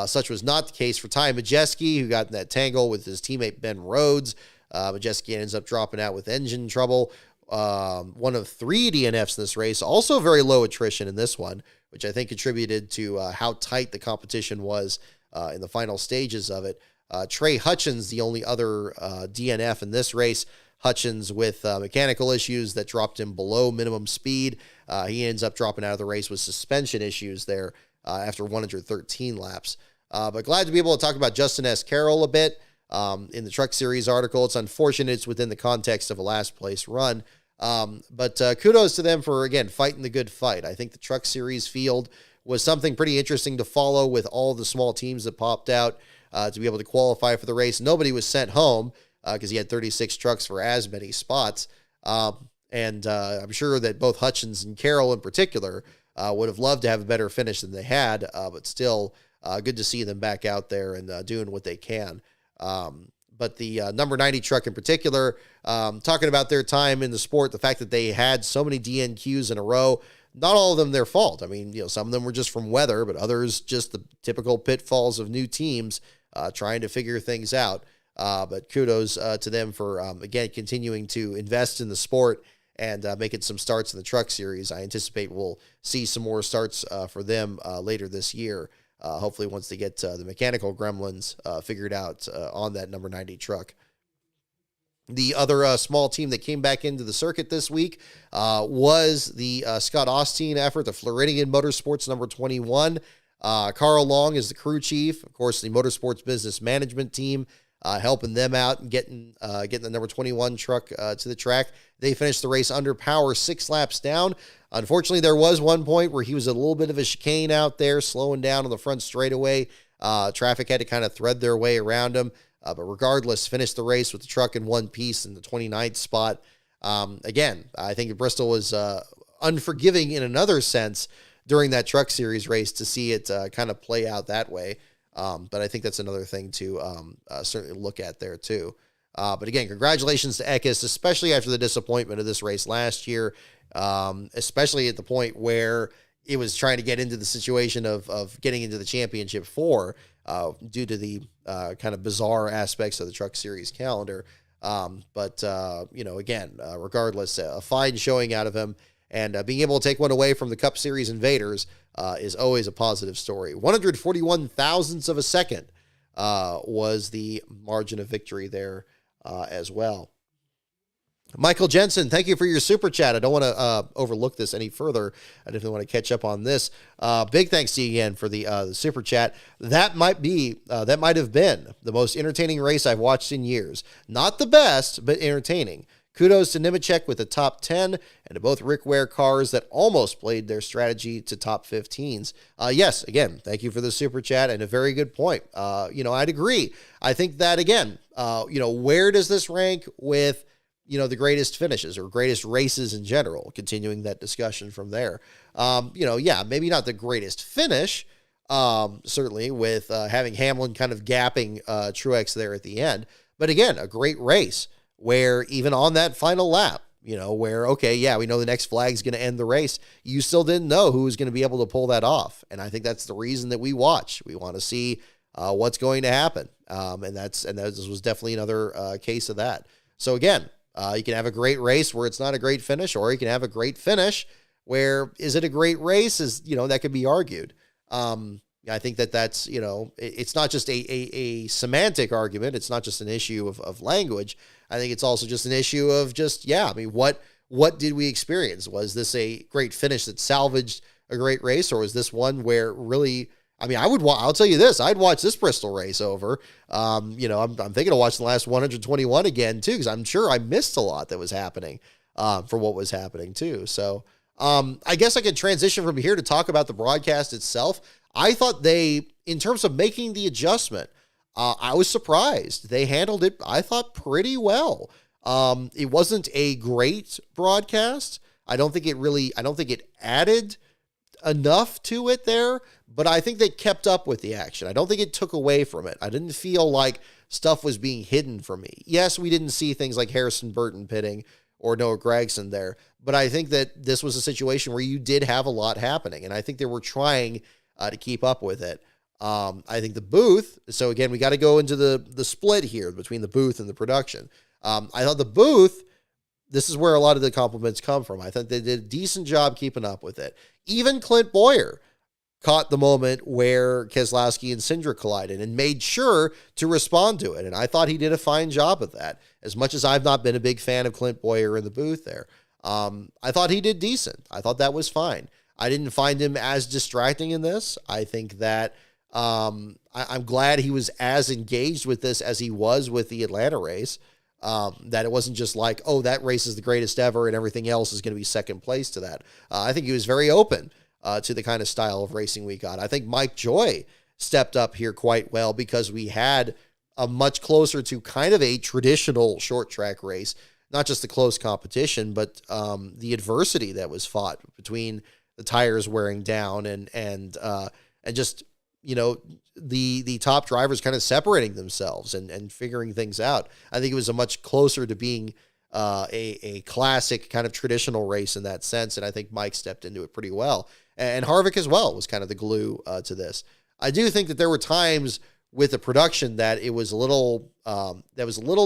Such was not the case for Ty Majeski, who got in that tangle with his teammate Ben Rhodes. Majeski ends up dropping out with engine trouble. One of 3 DNFs in this race. Also very low attrition in this one, which I think contributed to how tight the competition was in the final stages of it. Trey Hutchins, the only other DNF in this race. Hutchins with mechanical issues that dropped him below minimum speed. He ends up dropping out of the race with suspension issues there after 113 laps. But glad to be able to talk about Justin S. Carroll a bit in the Truck Series article. It's unfortunate it's within the context of a last place run, But kudos to them for, again, fighting the good fight. I think the Truck Series field was something pretty interesting to follow with all the small teams that popped out to be able to qualify for the race. Nobody was sent home because he had 36 trucks for as many spots. And I'm sure that both Hutchins and Carroll in particular would have loved to have a better finish than they had, but still good to see them back out there and doing what they can. But the number 90 truck in particular, talking about their time in the sport, the fact that they had so many DNQs in a row, not all of them their fault. I mean, some of them were just from weather, but others just the typical pitfalls of new teams trying to figure things out. But kudos to them for, again, continuing to invest in the sport and making some starts in the Truck Series. I anticipate we'll see some more starts for them later this year. Hopefully once they get the mechanical gremlins figured out on that number 90 truck. The other small team that came back into the circuit this week was the Scott Austin effort, the Floridian Motorsports number 21. Carl Long is the crew chief. Of course, the Motorsports Business Management team helping them out and getting the number 21 truck to the track. They finished the race under power, 6 laps down. Unfortunately, there was one point where he was a little bit of a chicane out there, slowing down on the front straightaway. Traffic had to kind of thread their way around him. But regardless, finished the race with the truck in one piece in the 29th spot. Again, I think Bristol was unforgiving in another sense during that Truck Series race to see it kind of play out that way. But I think that's another thing to certainly look at there too. But again, congratulations to Eckes, especially after the disappointment of this race last year, especially at the point where it was trying to get into the situation of getting into the championship four due to the kind of bizarre aspects of the Truck Series calendar. But again, regardless, a fine showing out of him, and being able to take one away from the Cup Series invaders is always a positive story. 141 thousandths of a second was the margin of victory there as well. Michael Jensen, thank you for your super chat. I don't want to overlook this any further. I definitely want to catch up on this. Big thanks to you again for the super chat. That might have been the most entertaining race I've watched in years. Not the best, but entertaining. Kudos to Nemechek with the top 10 and to both Rick Ware cars that almost played their strategy to top 15s. Yes, again, thank you for the super chat and a very good point. I'd agree. I think that, again, where does this rank with the greatest finishes or greatest races in general, continuing that discussion from there. Maybe not the greatest finish, certainly with having Hamlin kind of gapping Truex there at the end. But again, a great race where even on that final lap, where, okay, yeah, we know the next flag's going to end the race. You still didn't know who was going to be able to pull that off. And I think that's the reason that we watch. We want to see what's going to happen. And this was definitely another case of that. So again, you can have a great race where it's not a great finish, or you can have a great finish where is it a great race? That could be argued. I think that's, it's not just a semantic argument. It's not just an issue of language. I think it's also just an issue of what did we experience? Was this a great finish that salvaged a great race, or was this one where really, I'll tell you this, I'd watch this Bristol race over. I'm thinking of watching the last 121 again too, because I'm sure I missed a lot that was happening for what was happening too. So I guess I could transition from here to talk about the broadcast itself. I thought in terms of making the adjustment, I was surprised. They handled it, I thought, pretty well. It wasn't a great broadcast. I don't think it added enough to it there, but I think they kept up with the action. I don't think it took away from it. I didn't feel like stuff was being hidden from me. Yes, we didn't see things like Harrison Burton pitting or Noah Gragson there, but I think that this was a situation where you did have a lot happening, and I think they were trying to keep up with it. I think the booth, so again, we got to go into the split here between the booth and the production. I thought the booth, this is where a lot of the compliments come from. I think they did a decent job keeping up with it. Even Clint Boyer caught the moment where Keselowski and Cindric collided and made sure to respond to it. And I thought he did a fine job of that. As much as I've not been a big fan of Clint Boyer in the booth there, I thought he did decent. I thought that was fine. I didn't find him as distracting in this. I think that I'm glad he was as engaged with this as he was with the Atlanta race. That it wasn't just like, oh, that race is the greatest ever and everything else is going to be second place to that. I think he was very open to the kind of style of racing we got. I think Mike Joy stepped up here quite well because we had a much closer to kind of a traditional short track race, not just the close competition, but the adversity that was fought between the tires wearing down and just, the top drivers kind of separating themselves and figuring things out. I think it was a much closer to being a classic kind of traditional race in that sense. And I think Mike stepped into it pretty well. And Harvick as well was kind of the glue to this. I do think that there were times with the production that it was a little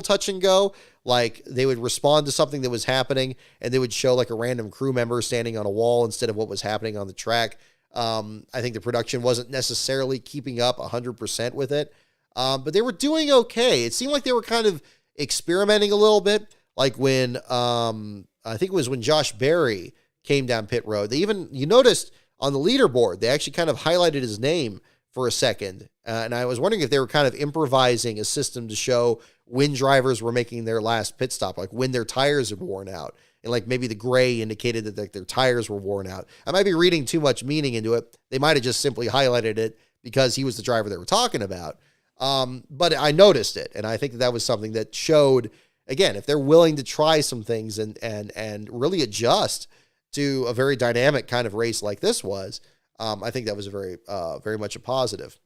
touch and go. Like they would respond to something that was happening and they would show like a random crew member standing on a wall instead of what was happening on the track. I think the production wasn't necessarily keeping up 100% with it. But they were doing okay. It seemed like they were kind of experimenting a little bit. Like when, I think it was when Josh Berry came down pit road. You noticed on the leaderboard, they actually kind of highlighted his name for a second. And I was wondering if they were kind of improvising a system to show when drivers were making their last pit stop, like when their tires are worn out. And like maybe the gray indicated that their tires were worn out. I might be reading too much meaning into it. They might have just simply highlighted it because he was the driver they were talking about. But I noticed it. And I think that was something that showed, again, if they're willing to try some things and really adjust to a very dynamic kind of race like this was, I think that was a very much a positive.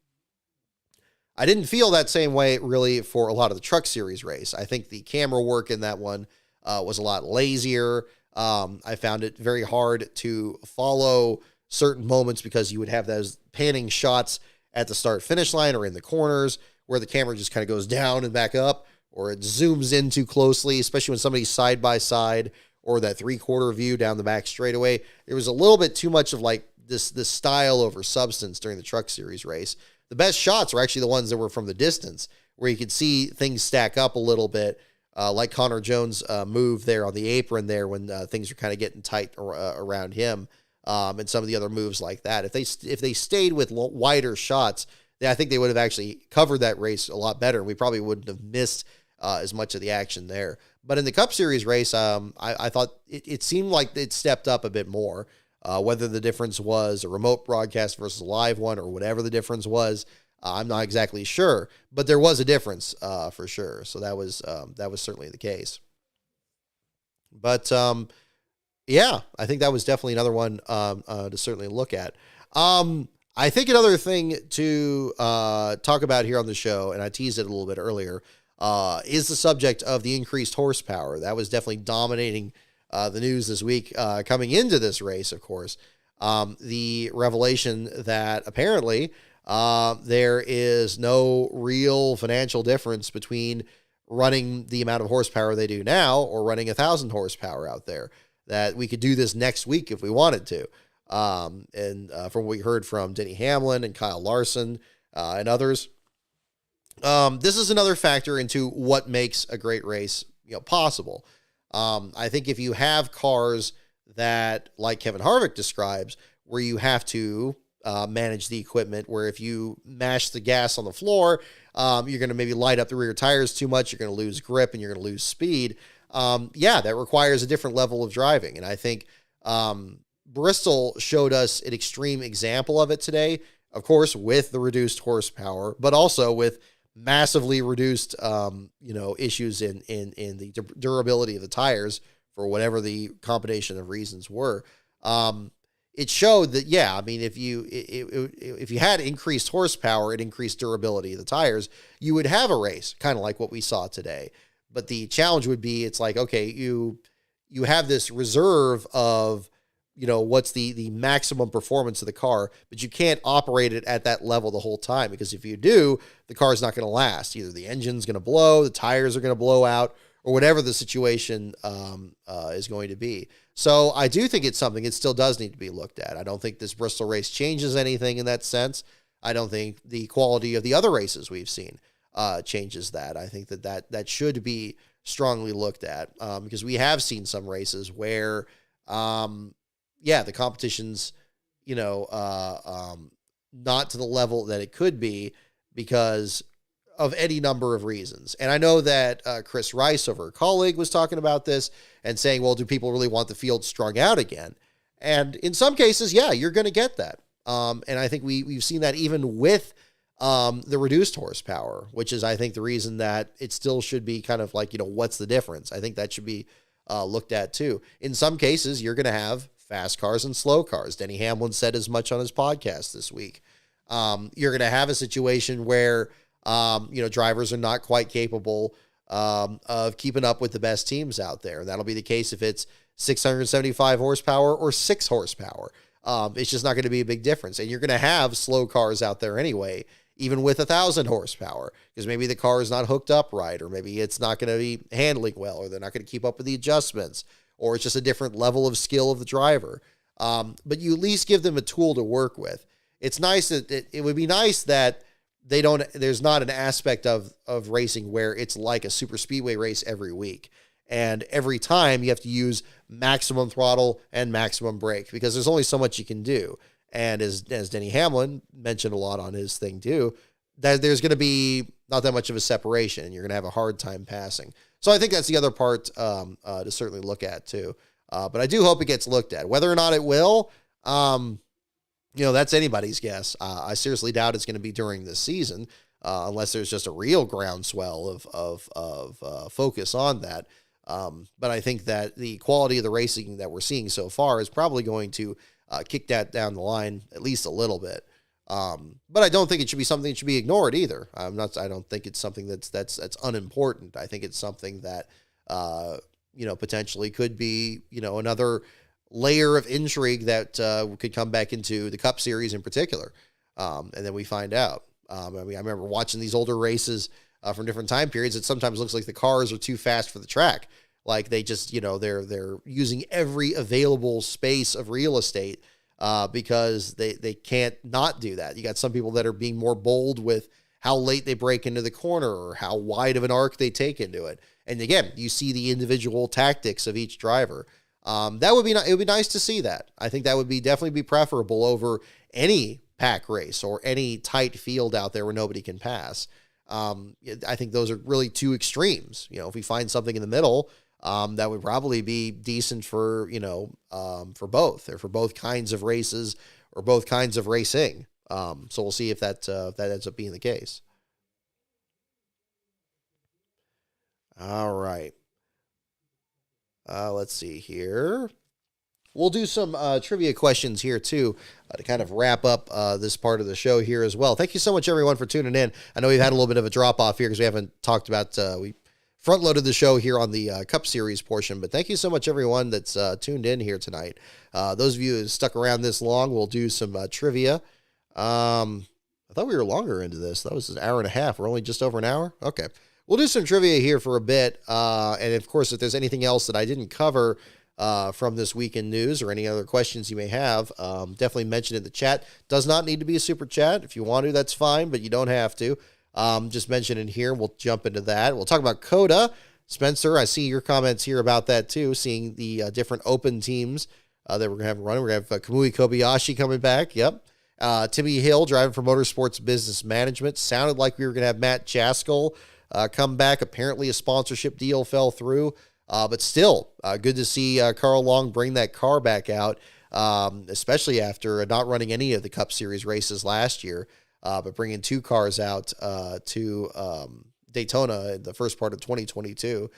I didn't feel that same way really for a lot of the Truck Series race. I think the camera work in that one was a lot lazier. I found it very hard to follow certain moments because you would have those panning shots at the start finish line or in the corners where the camera just kind of goes down and back up, or it zooms in too closely, especially when somebody's side by side, or that 3/4 view down the back straightaway. There was a little bit too much of like this style over substance during the Truck Series race. The best shots were actually the ones that were from the distance, where you could see things stack up a little bit, like Connor Jones' move there on the apron there when things were kind of getting tight around him, and some of the other moves like that. If they stayed with wider shots, I think they would have actually covered that race a lot better, and we probably wouldn't have missed as much of the action there. But in the Cup Series race, I thought it seemed like it stepped up a bit more. Whether the difference was a remote broadcast versus a live one or whatever the difference was, I'm not exactly sure, but there was a difference for sure. So that was certainly the case. But yeah, I think that was definitely another one to certainly look at. I think another thing to talk about here on the show, and I teased it a little bit earlier, is the subject of the increased horsepower. That was definitely dominating the news this week coming into this race, of course. The revelation that apparently there is no real financial difference between running the amount of horsepower they do now or running 1,000 horsepower out there, that we could do this next week if we wanted to. And from what we heard from Denny Hamlin and Kyle Larson and others, this is another factor into what makes a great race, possible. I think if you have cars that, like Kevin Harvick describes, where you have to manage the equipment, where if you mash the gas on the floor, you're going to maybe light up the rear tires too much, you're going to lose grip, and you're going to lose speed. That requires a different level of driving. And I think Bristol showed us an extreme example of it today, of course, with the reduced horsepower, but also with massively reduced, issues in the durability of the tires for whatever the combination of reasons were. It showed that, if you had increased horsepower and increased durability of the tires, you would have a race, kind of like what we saw today. But the challenge would be, it's like, okay, you have this reserve of, what's the maximum performance of the car, but you can't operate it at that level the whole time, because if you do, the car is not going to last. Either the engine's going to blow, the tires are going to blow out, or whatever the situation is going to be. So I do think it's something it still does need to be looked at. I don't think this Bristol race changes anything in that sense. I don't think the quality of the other races we've seen changes that. I think that should be strongly looked at, because we have seen some races where the competition's, not to the level that it could be, because of any number of reasons. And I know that Chris Rice, over a colleague, was talking about this and saying, well, do people really want the field strung out again? And in some cases, yeah, you're going to get that. And I think we've seen that even with the reduced horsepower, which is, I think, the reason that it still should be kind of like, what's the difference? I think that should be looked at too. In some cases, you're going to have fast cars and slow cars. Denny Hamlin said as much on his podcast this week. You're going to have a situation where, drivers are not quite capable of keeping up with the best teams out there. And that'll be the case if it's 675 horsepower or 6 horsepower. It's just not going to be a big difference. And you're going to have slow cars out there anyway, even with 1,000 horsepower, because maybe the car is not hooked up right, or maybe it's not going to be handling well, or they're not going to keep up with the adjustments, or it's just a different level of skill of the driver. But you at least give them a tool to work with. It's nice that it would be nice that there's not an aspect of racing where it's like a super speedway race every week. And every time you have to use maximum throttle and maximum brake, because there's only so much you can do. And as Denny Hamlin mentioned a lot on his thing too, that there's going to be not that much of a separation, and you're going to have a hard time passing. So I think that's the other part to certainly look at too. But I do hope it gets looked at. Whether or not it will, that's anybody's guess. I seriously doubt it's going to be during this season, unless there's just a real groundswell of focus on that. But I think that the quality of the racing that we're seeing so far is probably going to kick that down the line at least a little bit. But I don't think it should be something that should be ignored either. I don't think it's something that's unimportant. I think it's something that, potentially could be, another layer of intrigue that could come back into the Cup Series in particular. And then we find out. I remember watching these older races from different time periods. It sometimes looks like the cars are too fast for the track. Like they just, they're using every available space of real estate because they can't not do that. You got some people that are being more bold with how late they break into the corner or how wide of an arc they take into it. And again, you see the individual tactics of each driver. It would be nice to see that. I think that would definitely be preferable over any pack race or any tight field out there where nobody can pass. I think those are really two extremes. If we find something in the middle, that would probably be decent for both, or for both kinds of races or both kinds of racing. So we'll see if that ends up being the case. All right. Let's see here. We'll do some trivia questions here, too, to kind of wrap up this part of the show here as well. Thank you so much, everyone, for tuning in. I know we've had a little bit of a drop-off here because we haven't talked about we front-loaded the show here on the Cup Series portion, but thank you so much, everyone, that's tuned in here tonight. Those of you who stuck around this long, we'll do some trivia. I thought we were longer into this. That was an hour and a half. We're only just over an hour? Okay. We'll do some trivia here for a bit, and of course, if there's anything else that I didn't cover from this weekend news or any other questions you may have, definitely mention it in the chat. Does not need to be a super chat. If you want to, that's fine, but you don't have to. Just mention it here. We'll jump into that. We'll talk about COTA. Spencer, I see your comments here about that too, seeing the different open teams that we're going to have running. We're going to have Kamui Kobayashi coming back. Yep. Timmy Hill driving for Motorsports Business Management. Sounded like we were going to have Matt Chaskill come back. Apparently a sponsorship deal fell through, but still good to see Carl Long bring that car back out, especially after not running any of the Cup Series races last year, but bringing 2 cars out to Daytona in the first part of 2022.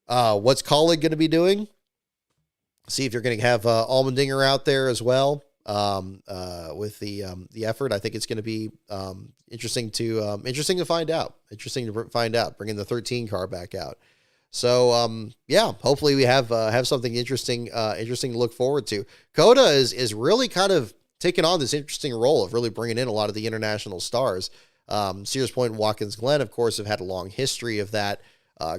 What's Colleague going to be doing? See if you're going to have Allmendinger out there as well with the effort. I think it's going to be interesting to find out. Bringing the 13 car back out. So hopefully we have something interesting to look forward to. COTA is really kind of taking on this interesting role of really bringing in a lot of the international stars. Sears Point and Watkins Glen, of course, have had a long history of that,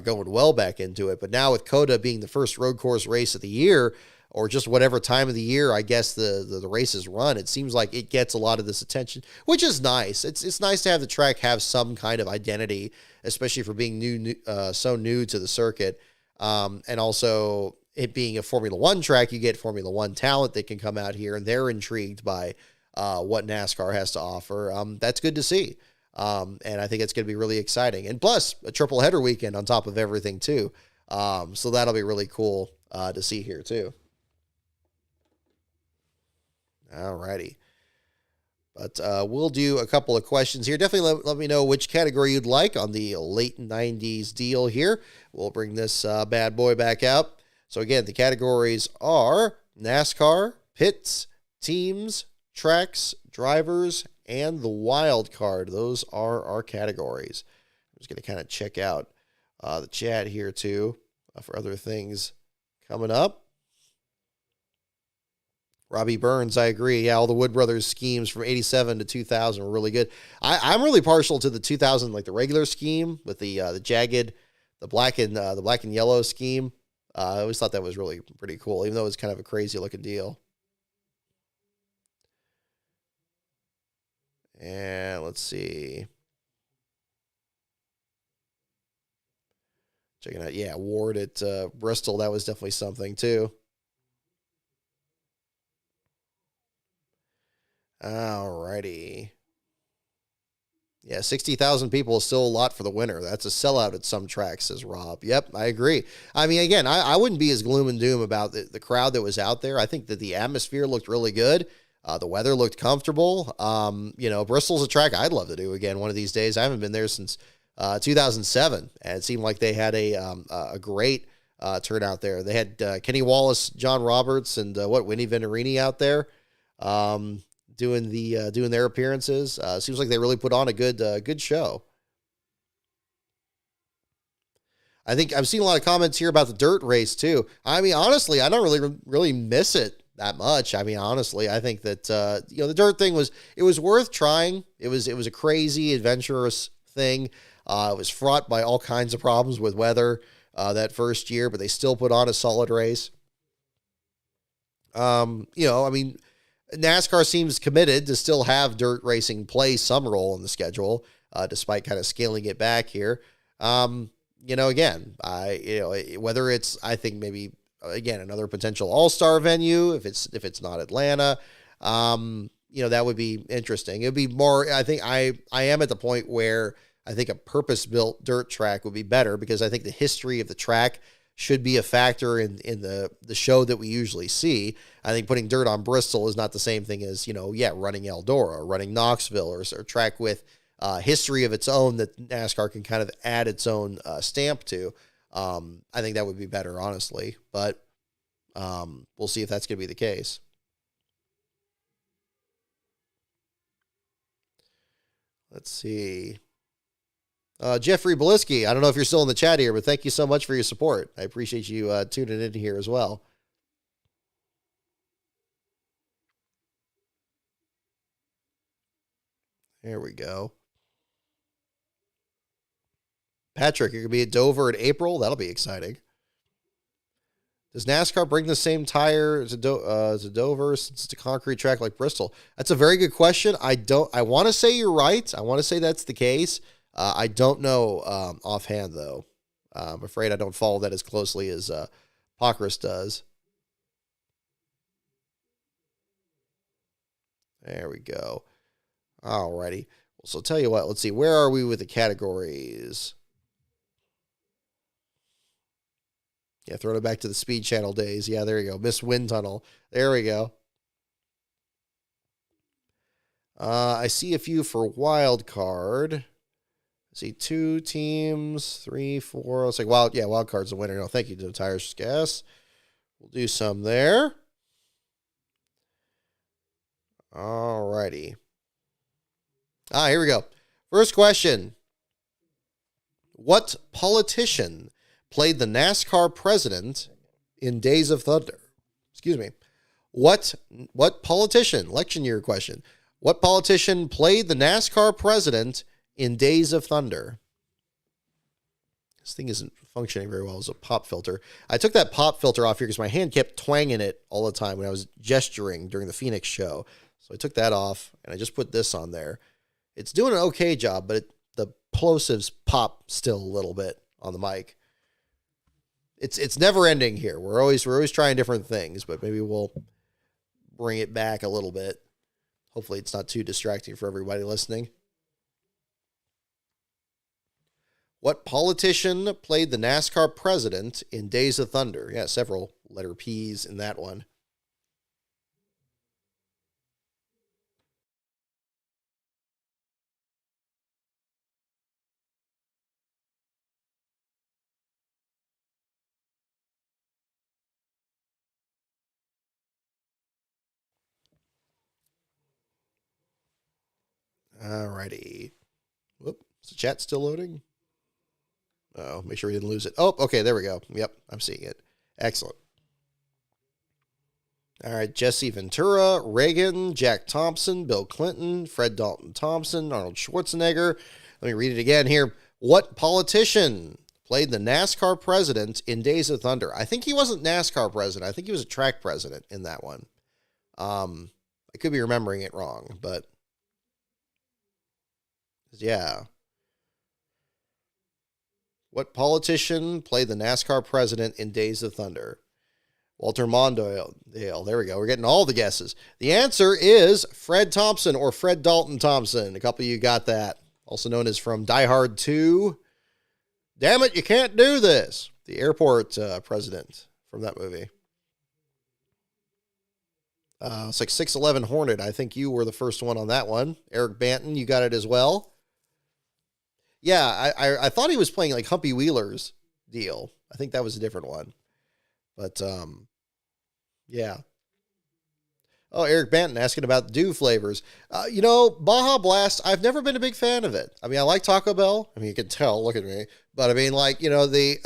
going well back into it. But now with COTA being the first road course race of the year, or just whatever time of the year, I guess the races run, it seems like it gets a lot of this attention, which is nice. It's nice to have the track have some kind of identity, especially for being so new to the circuit. And also it being a Formula One track, you get Formula One talent that can come out here and they're intrigued by what NASCAR has to offer. That's good to see. And I think it's going to be really exciting. And plus, a triple header weekend on top of everything, too. So that'll be really cool to see here, too. All righty. But we'll do a couple of questions here. Definitely let me know which category you'd like on the late 90s deal here. We'll bring this bad boy back out. So again, the categories are NASCAR, pits, teams, tracks, drivers, and the wild card. Those are our categories. I'm just going to kind of check out the chat here too for other things coming up. Robbie Burns, I agree. Yeah, all the Wood Brothers schemes from 87 to 2000 were really good. I'm really partial to the 2000, like the regular scheme with the jagged, the black and yellow scheme. I always thought that was really pretty cool, even though it was kind of a crazy looking deal. And let's see. Checking out, yeah, Ward at Bristol. That was definitely something too. Alrighty. Yeah, 60,000 people is still a lot for the winner. That's a sellout at some tracks, says Rob. Yep, I agree. I mean, again, I wouldn't be as gloom and doom about the crowd that was out there. I think that the atmosphere looked really good. The weather looked comfortable. Bristol's a track I'd love to do again one of these days. I haven't been there since 2007, and it seemed like they had a great turnout there. They had Kenny Wallace, John Roberts, and Winnie Venturini out there. Doing their appearances. Seems like they really put on a good show. I think I've seen a lot of comments here about the dirt race too. I mean, honestly, I don't really miss it that much. I mean, honestly, I think that the dirt thing was worth trying. It was a crazy, adventurous thing. It was fraught by all kinds of problems with weather that first year, but they still put on a solid race. I mean, NASCAR seems committed to still have dirt racing play some role in the schedule, despite kind of scaling it back here. Again, whether it's, I think maybe again another potential all-star venue if it's not Atlanta, that would be interesting. It would be more. I think I am at the point where I think a purpose-built dirt track would be better because I think the history of the track should be a factor in the show that we usually see. I think putting dirt on Bristol is not the same thing as, running Eldora or running Knoxville or a track with history of its own that NASCAR can kind of add its own stamp to. I think that would be better, honestly, but we'll see if that's going to be the case. Let's see. Jeffrey Beliski, I don't know if you're still in the chat here, but thank you so much for your support. I appreciate you tuning in here as well. There we go. Patrick, you're going to be at Dover in April. That'll be exciting. Does NASCAR bring the same tire to Dover since it's a concrete track like Bristol? That's a very good question. I want to say you're right. I want to say that's the case. I don't know offhand, though. I'm afraid I don't follow that as closely as Pockrass does. There we go. Alrighty. So tell you what, let's see. Where are we with the categories? Yeah, throw it back to the Speed Channel days. Yeah, there you go. Miss Wind Tunnel. There we go. I see a few for wild card. See 2 teams, 3, 4. It's like wild card's the winner. No, thank you to Tires Gas. We'll do some there. Alrighty. Here we go. First question. What politician played the NASCAR president in Days of Thunder? Excuse me. What politician, election year question. What politician played the NASCAR president in Days of Thunder? This thing isn't functioning very well as a pop filter. I took that pop filter off here because my hand kept twanging it all the time when I was gesturing during the Phoenix show. So I took that off and I just put this on there. It's doing an okay job, but the plosives pop still a little bit on the mic. It's never ending here. We're always trying different things, but maybe we'll bring it back a little bit. Hopefully it's not too distracting for everybody listening. What politician played the NASCAR president in Days of Thunder? Yeah, several letter P's in that one. Alrighty. Whoop. Is the chat still loading? Oh, make sure we didn't lose it. Oh, okay, there we go. Yep, I'm seeing it. Excellent. All right, Jesse Ventura, Reagan, Jack Thompson, Bill Clinton, Fred Dalton Thompson, Arnold Schwarzenegger. Let me read it again here. What politician played the NASCAR president in Days of Thunder? I think he wasn't NASCAR president. I think he was a track president in that one. I could be remembering it wrong, but yeah. What politician played the NASCAR president in Days of Thunder? Walter Mondale. There we go. We're getting all the guesses. The answer is Fred Thompson or Fred Dalton Thompson. A couple of you got that. Also known as from Die Hard 2. Damn it, you can't do this. The airport president from that movie. It's like 611 Hornet. I think you were the first one on that one. Eric Banton, you got it as well. Yeah, I thought he was playing like Humpy Wheeler's deal. I think that was a different one. But, yeah. Oh, Eric Banton asking about dew flavors. Baja Blast, I've never been a big fan of it. I mean, I like Taco Bell. I mean, you can tell, look at me. But I mean, like, the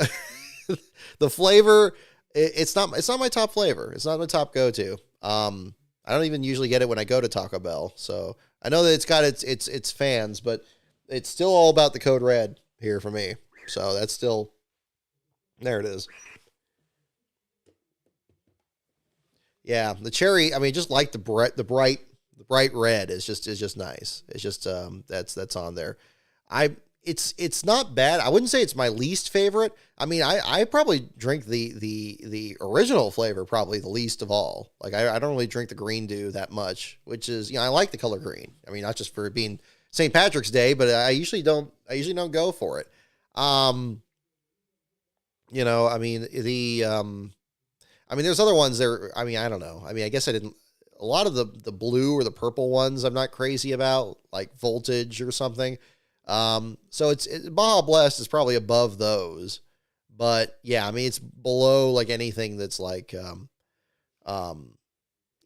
the flavor, it's not my top flavor. It's not my top go-to. I don't even usually get it when I go to Taco Bell. So I know that it's got its fans, but it's still all about the Code Red here for me. So that's still, there it is. Yeah, the cherry. I mean, just like the bright red is just nice. It's just that's on there. It's not bad. I wouldn't say it's my least favorite. I mean, I probably drink the original flavor probably the least of all. Like I don't really drink the green dew that much, which is, I like the color green. I mean, not just for it being St. Patrick's Day, but I usually don't go for it. I mean, there's other ones there. I mean, I don't know. I mean, I guess I didn't. A lot of the blue or the purple ones I'm not crazy about, like Voltage or something. So Baja Blast is probably above those, but yeah, I mean, it's below like anything that's like, I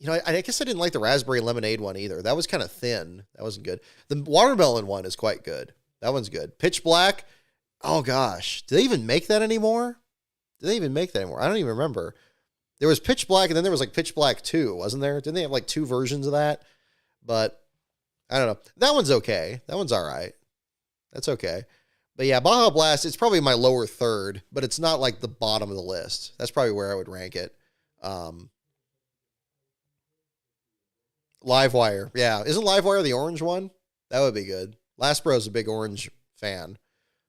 guess I didn't like the raspberry lemonade one either. That was kind of thin. That wasn't good. The watermelon one is quite good. That one's good. Pitch Black. Oh gosh, do they even make that anymore? I don't even remember. There was Pitch Black, and then there was like Pitch Black 2, wasn't there? Didn't they have like two versions of that? But I don't know. That one's okay. That one's all right. That's okay. But yeah, Baja Blast, it's probably my lower third, but it's not like the bottom of the list. That's probably where I would rank it. Livewire. Yeah. Isn't Livewire the orange one? That would be good. Last Bro's a big orange fan,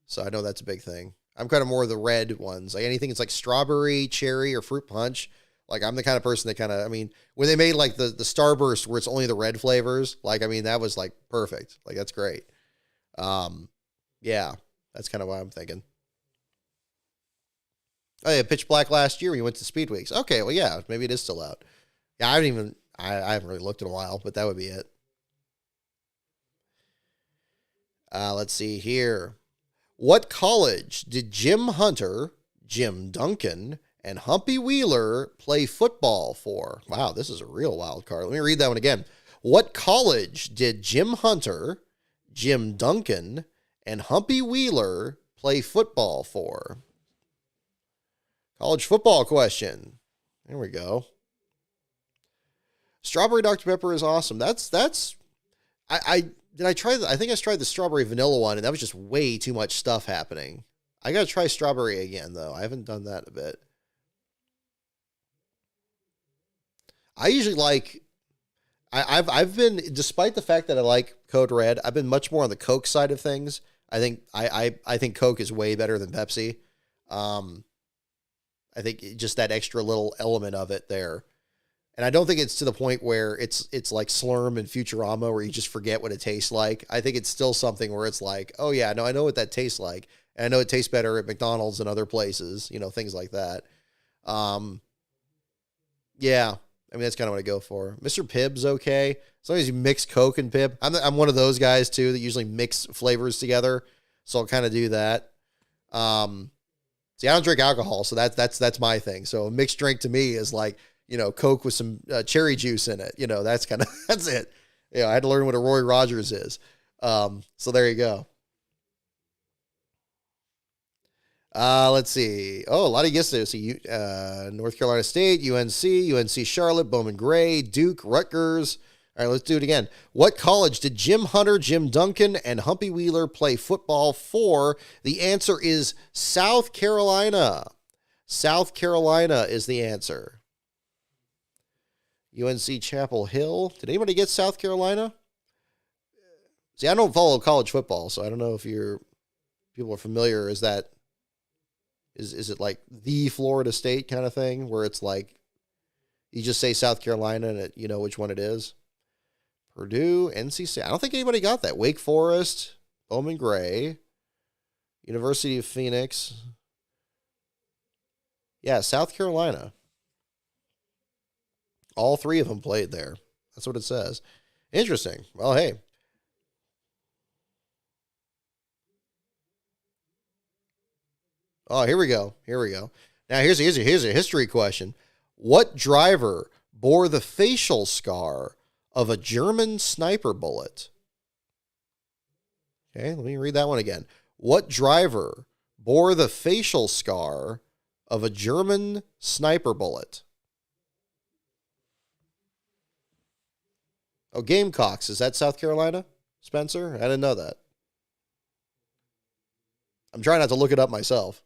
so I know that's a big thing. I'm kind of more of the red ones. Like anything that's like strawberry, cherry, or fruit punch. Like I'm the kind of person that kind of, I mean, when they made like the Starburst where it's only the red flavors, like, I mean, that was like perfect. Like that's great. Yeah, that's kind of what I'm thinking. Oh yeah, Pitch Black last year when you went to Speed Weeks. Okay, well yeah, maybe it is still out. Yeah, I haven't really looked in a while, but that would be it. Let's see here. What college did Jim Hunter, Jim Duncan, and Humpy Wheeler play football for? Wow, this is a real wild card. Let me read that one again. What college did Jim Hunter, Jim Duncan, and Humpy Wheeler play football for? College football question. There we go. Strawberry Dr. Pepper is awesome. I think I tried the strawberry vanilla one, and that was just way too much stuff happening. I gotta try strawberry again though. I haven't done that a bit. I usually like. I've been, despite the fact that I like Code Red, I've been much more on the Coke side of things. I think Coke is way better than Pepsi. I think just that extra little element of it there. And I don't think it's to the point where it's like Slurm and Futurama where you just forget what it tastes like. I think it's still something where it's like, oh yeah, no, I know what that tastes like. And I know it tastes better at McDonald's and other places, things like that. Um, yeah, I mean, that's kind of what I go for. Mr. Pibb's okay. As long as you mix Coke and Pibb. I'm one of those guys too that usually mix flavors together. So I'll kind of do that. See, I don't drink alcohol, so that's my thing. So a mixed drink to me is like, Coke with some cherry juice in it. That's kind of, that's it. I had to learn what a Roy Rogers is. So there you go. Let's see. Oh, a lot of guesses. See, North Carolina State, UNC Charlotte, Bowman Gray, Duke, Rutgers. All right, let's do it again. What college did Jim Hunter, Jim Duncan, and Humpy Wheeler play football for? The answer is South Carolina. South Carolina is the answer. UNC Chapel Hill. Did anybody get South Carolina? See, I don't follow college football, so I don't know if people are familiar. Is it like the Florida State kind of thing where it's like you just say South Carolina and you know which one it is? Purdue, NC State. I don't think anybody got that. Wake Forest, Bowman Gray, University of Phoenix. Yeah, South Carolina. All three of them played there. That's what it says. Interesting. Well, hey. Oh, here we go. Now, here's a history question. What driver bore the facial scar of a German sniper bullet? Okay, let me read that one again. What driver bore the facial scar of a German sniper bullet? Oh, Gamecocks. Is that South Carolina, Spencer? I didn't know that. I'm trying not to look it up myself.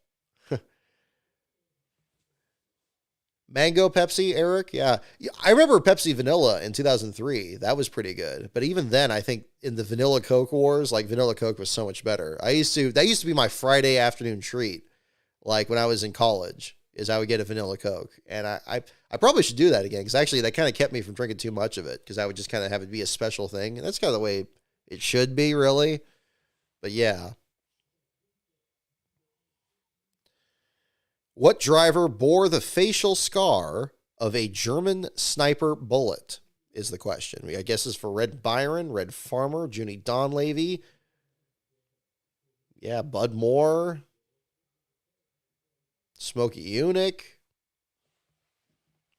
Mango Pepsi, Eric? Yeah. I remember Pepsi Vanilla in 2003. That was pretty good. But even then, I think in the Vanilla Coke wars, like Vanilla Coke was so much better. That used to be my Friday afternoon treat. Like when I was in college, is I would get a Vanilla Coke. And I probably should do that again because actually that kind of kept me from drinking too much of it because I would just kind of have it be a special thing. And that's kind of the way it should be, really. But yeah. What driver bore the facial scar of a German sniper bullet is the question. I guess is for Red Byron, Red Farmer, Junie Donlavey. Yeah, Bud Moore. Smokey Eunuch.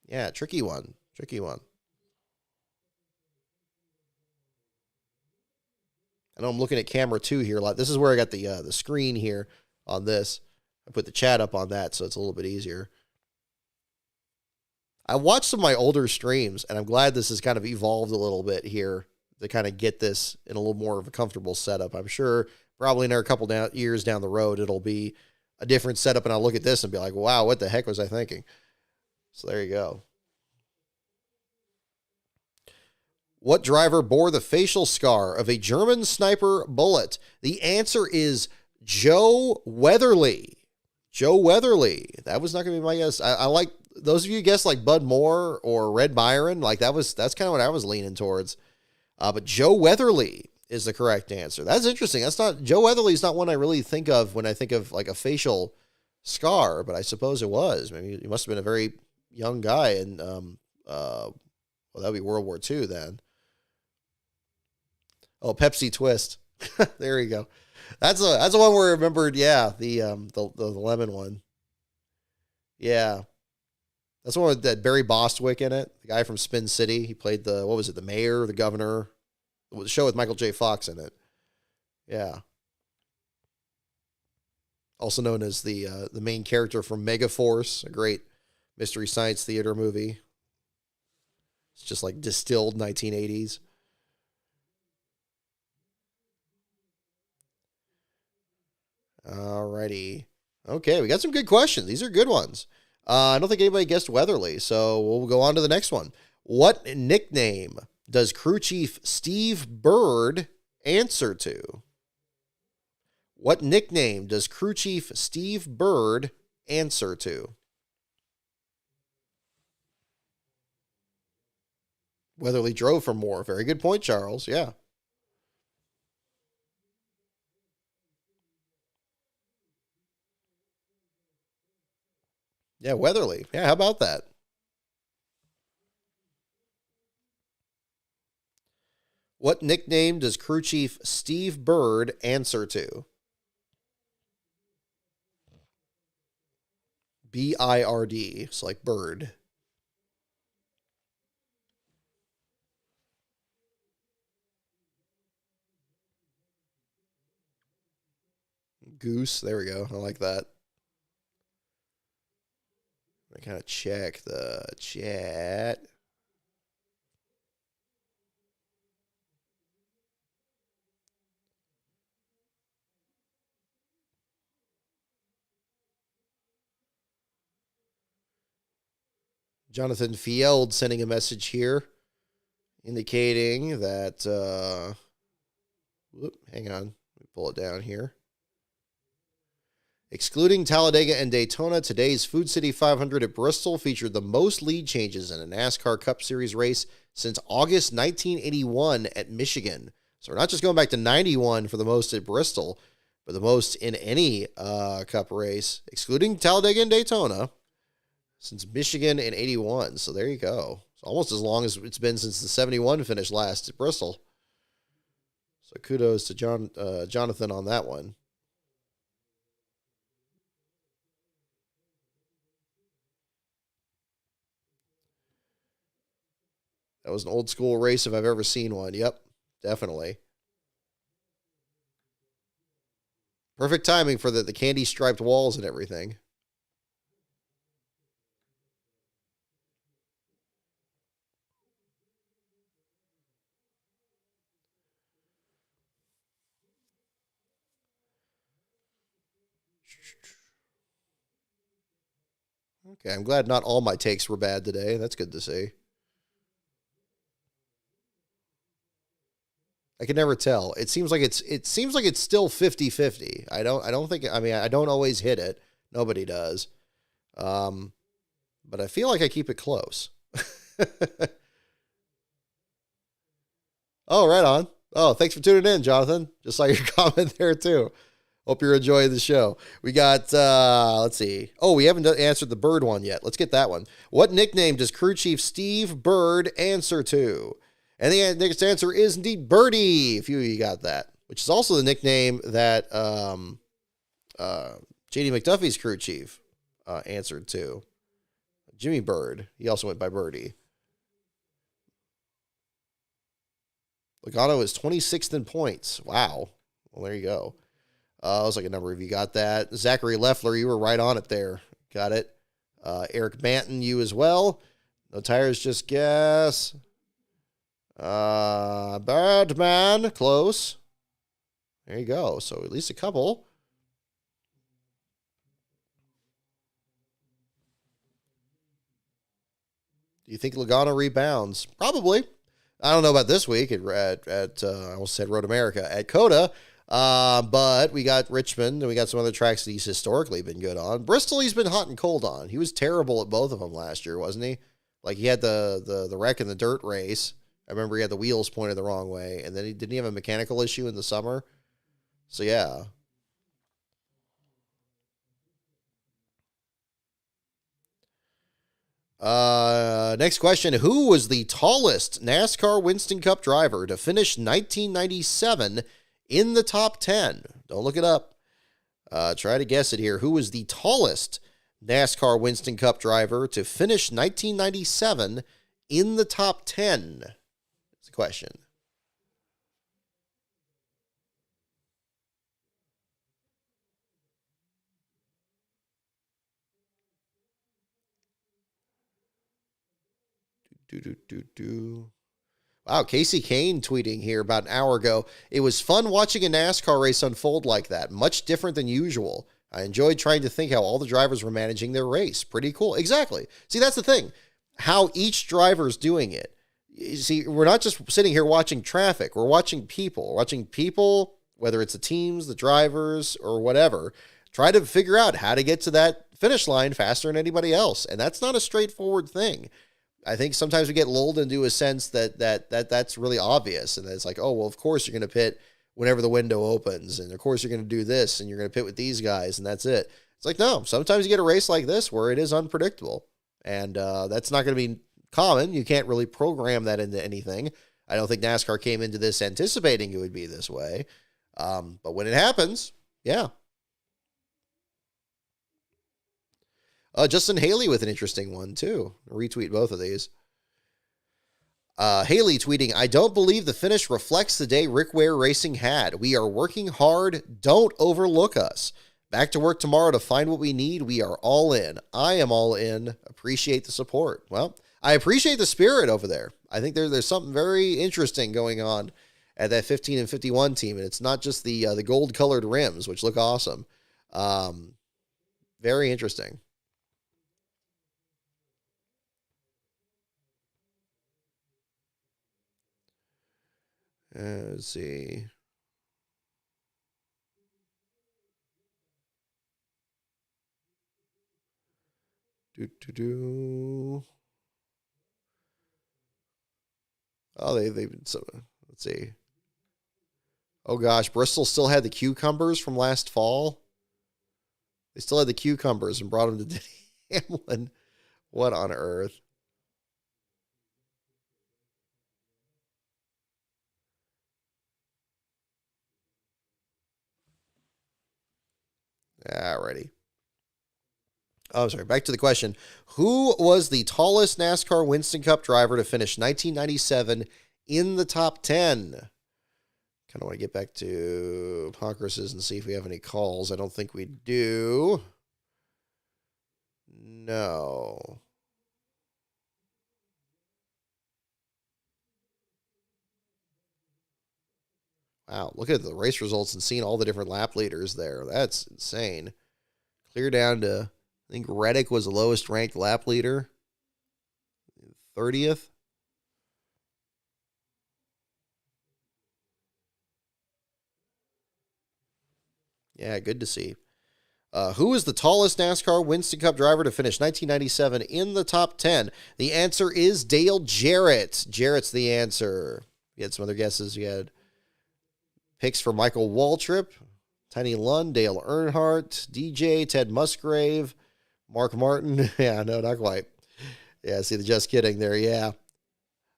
Yeah, tricky one. I know I'm looking at camera 2 here. This is where I got the screen here on this. I put the chat up on that, so it's a little bit easier. I watched some of my older streams, and I'm glad this has kind of evolved a little bit here to kind of get this in a little more of a comfortable setup. I'm sure probably in a couple years down the road, it'll be a different setup, and I'll look at this and be like, wow, what the heck was I thinking? So there you go. What driver bore the facial scar of a German sniper bullet? The answer is Joe Weatherly. Joe Weatherly. That was not going to be my guess. I like those of you guessed like Bud Moore or Red Byron. Like that's kind of what I was leaning towards. But Joe Weatherly is the correct answer. That's interesting. Joe Weatherly is not one I really think of when I think of like a facial scar, but I suppose it was. Maybe he must have been a very young guy, and well, that'd be World War II then. Oh, Pepsi Twist. There you go. That's the one where I remembered. Yeah, the lemon one. Yeah, that's the one with that Barry Bostwick in it. The guy from Spin City. He played the mayor, the governor. It was a show with Michael J. Fox in it. Yeah. Also known as the main character from Megaforce, a great Mystery Science Theater movie. It's just like distilled 1980s. Alrighty. Okay, we got some good questions. These are good ones. I don't think anybody guessed Weatherly, so we'll go on to the next one. What nickname does crew chief Steve Bird answer to? What nickname does crew chief Steve Bird answer to? Weatherly drove for more. Very good point, Charles. Yeah. Yeah, Weatherly. Yeah, how about that? What nickname does crew chief Steve Bird answer to? BIRD. It's like bird. Goose. There we go. I like that. I kind of check the chat. Jonathan Field sending a message here indicating that, hang on, let me pull it down here. Excluding Talladega and Daytona, today's Food City 500 at Bristol featured the most lead changes in a NASCAR Cup Series race since August 1981 at Michigan. So we're not just going back to 91 for the most at Bristol, but the most in any Cup race, excluding Talladega and Daytona, since Michigan in 81. So there you go. It's almost as long as it's been since the 71 finish last at Bristol. So kudos to Jonathan on that one. That was an old school race if I've ever seen one. Yep, definitely. Perfect timing for the candy striped walls and everything. Okay, I'm glad not all my takes were bad today. That's good to see. I can never tell. It seems like it's still 50-50. I don't think I don't always hit it. Nobody does. Um but I feel like I keep it close. Oh, right on. Oh, thanks for tuning in, Jonathan. Just saw your comment there too. Hope you're enjoying the show. We got, let's see. Oh, we haven't answered the Bird one yet. Let's get that one. What nickname does crew chief Steve Bird answer to? And the next answer is indeed Birdie, if you got that, which is also the nickname that J.D. McDuffie's crew chief answered to. Jimmy Bird. He also went by Birdie. Logano is 26th in points. Wow. Well, there you go. I was like a number of you got that. Zachary Leffler, you were right on it there. Got it. Eric Banton, you as well. No tires, just guess. Badman, close. There you go. So at least a couple. Do you think Logano rebounds? Probably. I don't know about this week at I almost said Road America at Coda. But we got Richmond and we got some other tracks that he's historically been good on. Bristol, he's been hot and cold on. He was terrible at both of them last year, wasn't he? Like he had the wreck in the dirt race. I remember he had the wheels pointed the wrong way, and then he didn't have a mechanical issue in the summer. So yeah. Next question. Who was the tallest NASCAR Winston Cup driver to finish 1997 in the top 10? Don't look it up. Try to guess it here. Who was the tallest NASCAR Winston Cup driver to finish 1997 in the top 10? That's the question. Wow, Casey Kane tweeting here about an hour ago. It was fun watching a NASCAR race unfold like that. Much different than usual. I enjoyed trying to think how all the drivers were managing their race. Pretty cool. Exactly. See, that's the thing. How each driver's doing it. You see, we're not just sitting here watching traffic. We're watching people. We're watching people, whether it's the teams, the drivers, or whatever, try to figure out how to get to that finish line faster than anybody else. And that's not a straightforward thing. I think sometimes we get lulled into a sense that's really obvious, and it's like, oh well, of course you're going to pit whenever the window opens, and of course you're going to do this, and you're going to pit with these guys, and that's it. It's like, no, sometimes you get a race like this where it is unpredictable, and that's not going to be common. You can't really program that into anything. I don't think NASCAR came into this anticipating it would be this way, but when it happens, yeah. Justin Haley with an interesting one, too. I'll retweet both of these. Haley tweeting, I don't believe the finish reflects the day Rick Ware Racing had. We are working hard. Don't overlook us. Back to work tomorrow to find what we need. We are all in. I am all in. Appreciate the support. Well, I appreciate the spirit over there. I think there's something very interesting going on at that 15 and 51 team, and it's not just the gold-colored rims, which look awesome. Very interesting. Let's see. Oh, so let's see. Oh gosh, Bristol still had the cucumbers from last fall. They still had the cucumbers and brought them to Denny Hamlin. What on earth? Alrighty. Oh, sorry. Back to the question. Who was the tallest NASCAR Winston Cup driver to finish 1997 in the top 10? Kind of want to get back to Poncruses and see if we have any calls. I don't think we do. No. Wow, look at the race results and seeing all the different lap leaders there. That's insane. Clear down to, I think Reddick was the lowest ranked lap leader, 30th. Yeah, good to see. Who is the tallest NASCAR Winston Cup driver to finish 1997 in the top 10? The answer is Dale Jarrett. Jarrett's the answer. You had some other guesses. You had picks for Michael Waltrip, Tiny Lund, Dale Earnhardt, DJ, Ted Musgrave, Mark Martin. Yeah, no, not quite. Yeah, see the just kidding there. Yeah.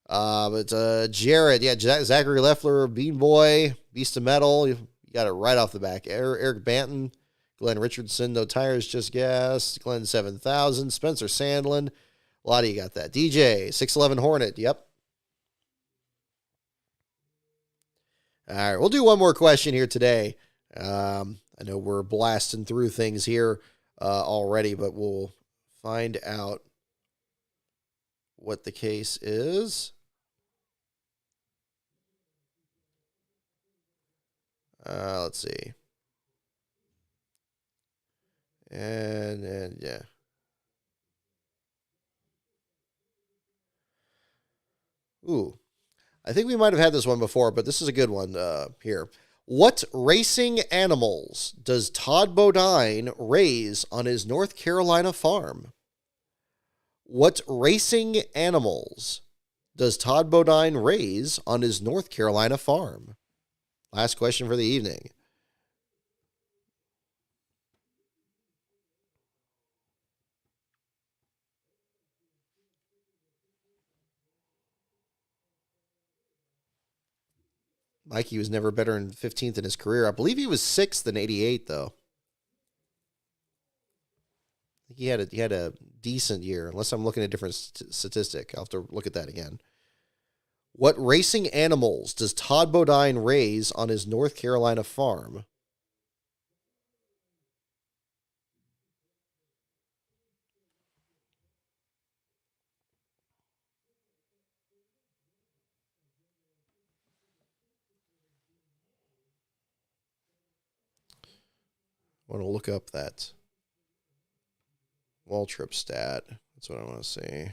But Jarrett, yeah, Zachary Leffler, Bean Boy, Beast of Metal. You got it right off the back. Eric Banton, Glenn Richardson, No Tires, Just Gas, Glenn 7000, Spencer Sandlin. A lot of you got that. DJ, 611 Hornet. Yep. All right, we'll do one more question here today. I know we're blasting through things here already, but we'll find out what the case is. Let's see. And yeah. Ooh, I think we might have had this one before, but this is a good one here. What racing animals does Todd Bodine raise on his North Carolina farm? What racing animals does Todd Bodine raise on his North Carolina farm? Last question for the evening. Mikey was never better than 15th in his career. I believe he was 6th in 88, though. I think he had a decent year, unless I'm looking at a different statistic. I'll have to look at that again. What racing animals does Todd Bodine raise on his North Carolina farm? I want to look up that Waltrip stat. That's what I want to see.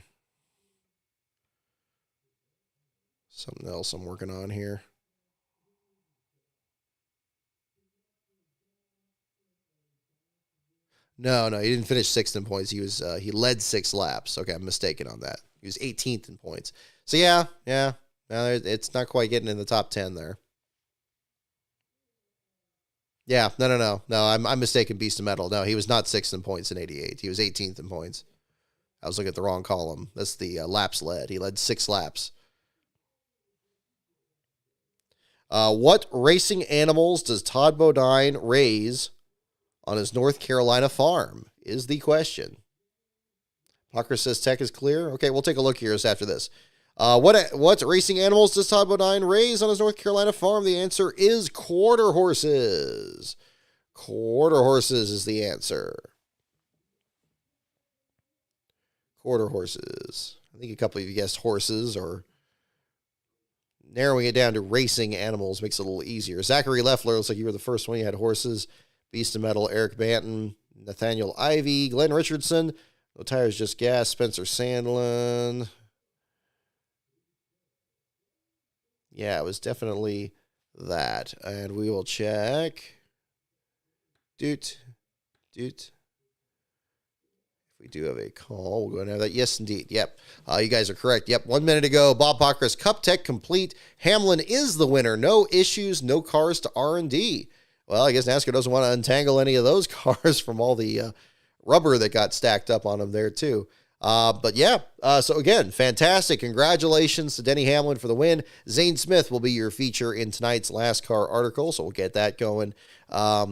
Something else I'm working on here. No, he didn't finish 6th in points. He led 6 laps. Okay, I'm mistaken on that. He was 18th in points. So yeah. No, it's not quite getting in the top 10 there. Yeah, no. I'm mistaken. Beast of Metal. No, he was not 6th in points in 88. He was 18th in points. I was looking at the wrong column. That's the laps led. He led 6 laps. What racing animals does Todd Bodine raise on his North Carolina farm is the question. Parker says tech is clear. Okay, we'll take a look here after this. What racing animals does Todd Bodine raise on his North Carolina farm? The answer is quarter horses. Quarter horses is the answer. Quarter horses. I think a couple of you guessed horses, or narrowing it down to racing animals makes it a little easier. Zachary Leffler, looks like you were the first one. You had horses. Beast of Metal, Eric Banton, Nathaniel Ivey, Glenn Richardson. No Tires Just Gas, Spencer Sandlin. Yeah, it was definitely that. And we will check. Doot. If we do have a call, we'll go ahead and have that. Yes, indeed. Yep. You guys are correct. Yep. 1 minute ago, Bob Bachrach, Cup Tech complete. Hamlin is the winner. No issues, no cars to R&D. Well, I guess NASCAR doesn't want to untangle any of those cars from all the rubber that got stacked up on them there, too. But yeah, so again, fantastic. Congratulations to Denny Hamlin for the win. Zane Smith will be your feature in tonight's Last Car article, so we'll get that going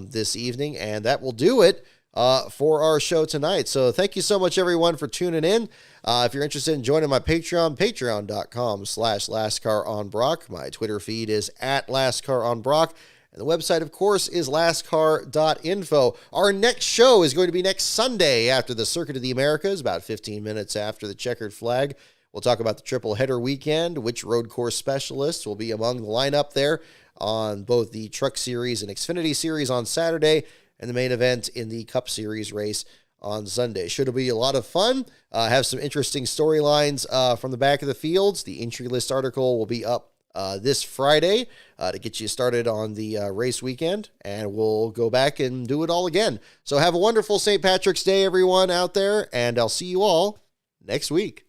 this evening, and that will do it for our show tonight. So thank you so much, everyone, for tuning in. If you're interested in joining my Patreon, patreon.com/LastCarOnBrock. My Twitter feed is @LastCarOnBrock. And the website, of course, is lastcar.info. Our next show is going to be next Sunday after the Circuit of the Americas, about 15 minutes after the checkered flag. We'll talk about the triple header weekend, which road course specialists will be among the lineup there on both the Truck Series and Xfinity Series on Saturday, and the main event in the Cup Series race on Sunday. Should be a lot of fun. Have some interesting storylines from the back of the fields. The entry list article will be up this Friday to get you started on the race weekend, and we'll go back and do it all again. So have a wonderful St. Patrick's Day, everyone out there, and I'll see you all next week.